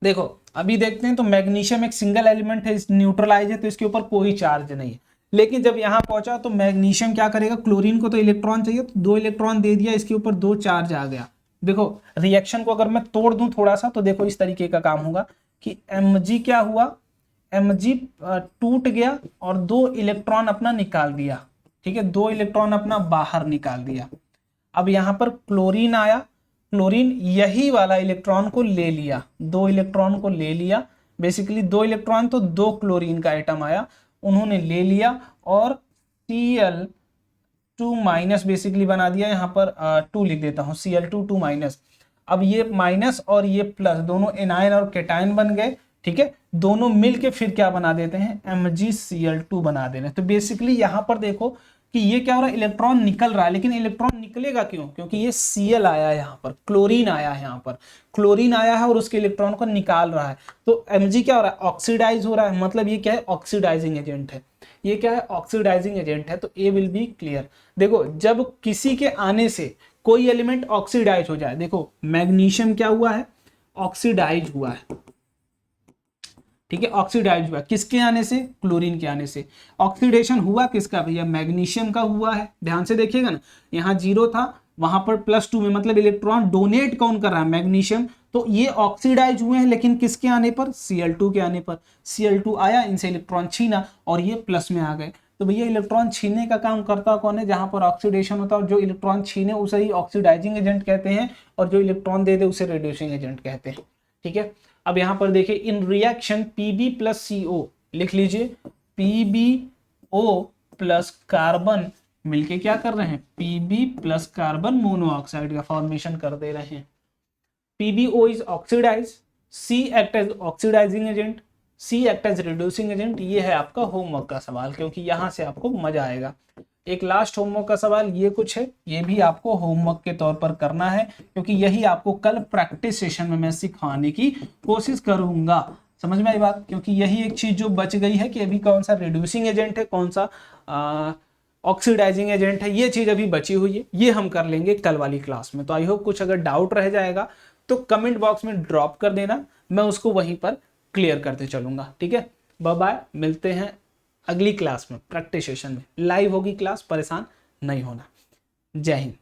देखो अभी देखते हैं तो मैग्नीशियम एक सिंगल एलिमेंट है, न्यूट्रलाइज है, तो इसके ऊपर कोई चार्ज नहीं है। लेकिन जब यहां पहुंचा तो मैग्नीशियम क्या करेगा, क्लोरीन को तो इलेक्ट्रॉन चाहिए, तो 2 इलेक्ट्रॉन दे दिया, इसके ऊपर 2 चार्ज आ गया। देखो रिएक्शन को अगर मैं तोड़ दूं थोड़ा सा तो देखो इस तरीके का काम होगा कि Mg क्या हुआ, Mg टूट गया और 2 इलेक्ट्रॉन अपना निकाल दिया। ठीक है, 2 इलेक्ट्रॉन अपना बाहर निकाल दिया। अब यहां पर क्लोरीन आया, क्लोरीन यही वाला इलेक्ट्रॉन को ले लिया, 2 इलेक्ट्रॉन को ले लिया। बेसिकली 2 इलेक्ट्रॉन तो 2 क्लोरीन का एटम आया, उन्होंने ले लिया और Cl2 माइनस बेसिकली बना दिया। यहाँ पर 2 लिख देता हूँ, Cl2 2 माइनस। अब ये माइनस और ये प्लस दोनों एनायन और केटायन बन गए। ठीक है, दोनों मिलके फिर क्या बना देते हैं, MgCl2 बना दे रहे हैं। तो बेसिकली यहाँ पर देखो कि ये क्या हो रहा है, इलेक्ट्रॉन निकल रहा है, लेकिन इलेक्ट्रॉन निकलेगा क्यों, क्योंकि ये Cl आया है, यहाँ पर क्लोरीन आया है, यहाँ पर क्लोरीन आया है और उसके इलेक्ट्रॉन को निकाल रहा है। तो Mg क्या हो रहा है, ऑक्सीडाइज हो रहा है, मतलब ये क्या है, ऑक्सीडाइजिंग एजेंट है। ये क्या है, ऑक्सीडाइजिंग एजेंट है। तो ए विल बी क्लियर। देखो जब किसी के आने से कोई एलिमेंट ऑक्सीडाइज हो जाए, देखो मैग्नीशियम क्या हुआ है, ऑक्सीडाइज हुआ है। ठीक है, ऑक्सीडाइज हुआ किसके आने से, क्लोरीन के आने से। ऑक्सीडेशन हुआ किसका भैया, मैग्नीशियम का हुआ है। ध्यान से देखिएगा ना, यहाँ 0 था, वहां पर +2 में, मतलब इलेक्ट्रॉन डोनेट कौन कर रहा है, मैग्नीशियम। तो ये ऑक्सीडाइज हुए हैं, लेकिन किसके आने पर, Cl2 के आने पर। Cl2 आया, इनसे इलेक्ट्रॉन छीना और ये प्लस में आ गए। तो भैया इलेक्ट्रॉन छीनने का काम करता कौन है, जहां पर ऑक्सीडेशन होता है, और जो इलेक्ट्रॉन छीने उसे ही ऑक्सीडाइजिंग एजेंट कहते हैं, और जो इलेक्ट्रॉन दे दे उसे रिड्यूसिंग एजेंट कहते हैं। ठीक है, अब यहां पर देखिए, इन रिएक्शन Pb + CO, लिख लीजिए PbO प्लस कार्बन मिलके क्या कर रहे हैं, Pb प्लस कार्बन मोनोऑक्साइड का फॉर्मेशन कर दे रहे हैं। PbO is oxidize, C act as oxidizing agent, C act as reducing agent. ये है आपका होमवर्क का सवाल, क्योंकि यहां से आपको मजा आएगा। एक लास्ट होमवर्क का सवाल ये कुछ है, ये भी आपको होमवर्क के तौर पर करना है, क्योंकि यही आपको कल प्रैक्टिस सेशन में मैं सिखाने की कोशिश करूंगा। समझ में आई बात, क्योंकि यही एक चीज जो बच गई है कि अभी कौन सा रिड्यूसिंग एजेंट है, कौन सा ऑक्सीडाइजिंग एजेंट है, ये चीज अभी बची हुई है, ये हम कर लेंगे कल वाली क्लास में। तो आई होप कुछ अगर डाउट रह जाएगा तो कमेंट बॉक्स में ड्रॉप कर देना, मैं उसको वहीं पर क्लियर करते चलूंगा। ठीक है, बाय बाय, मिलते हैं अगली क्लास में, प्रैक्टिस सेशन में। लाइव होगी क्लास, परेशान नहीं होना। जय हिंद।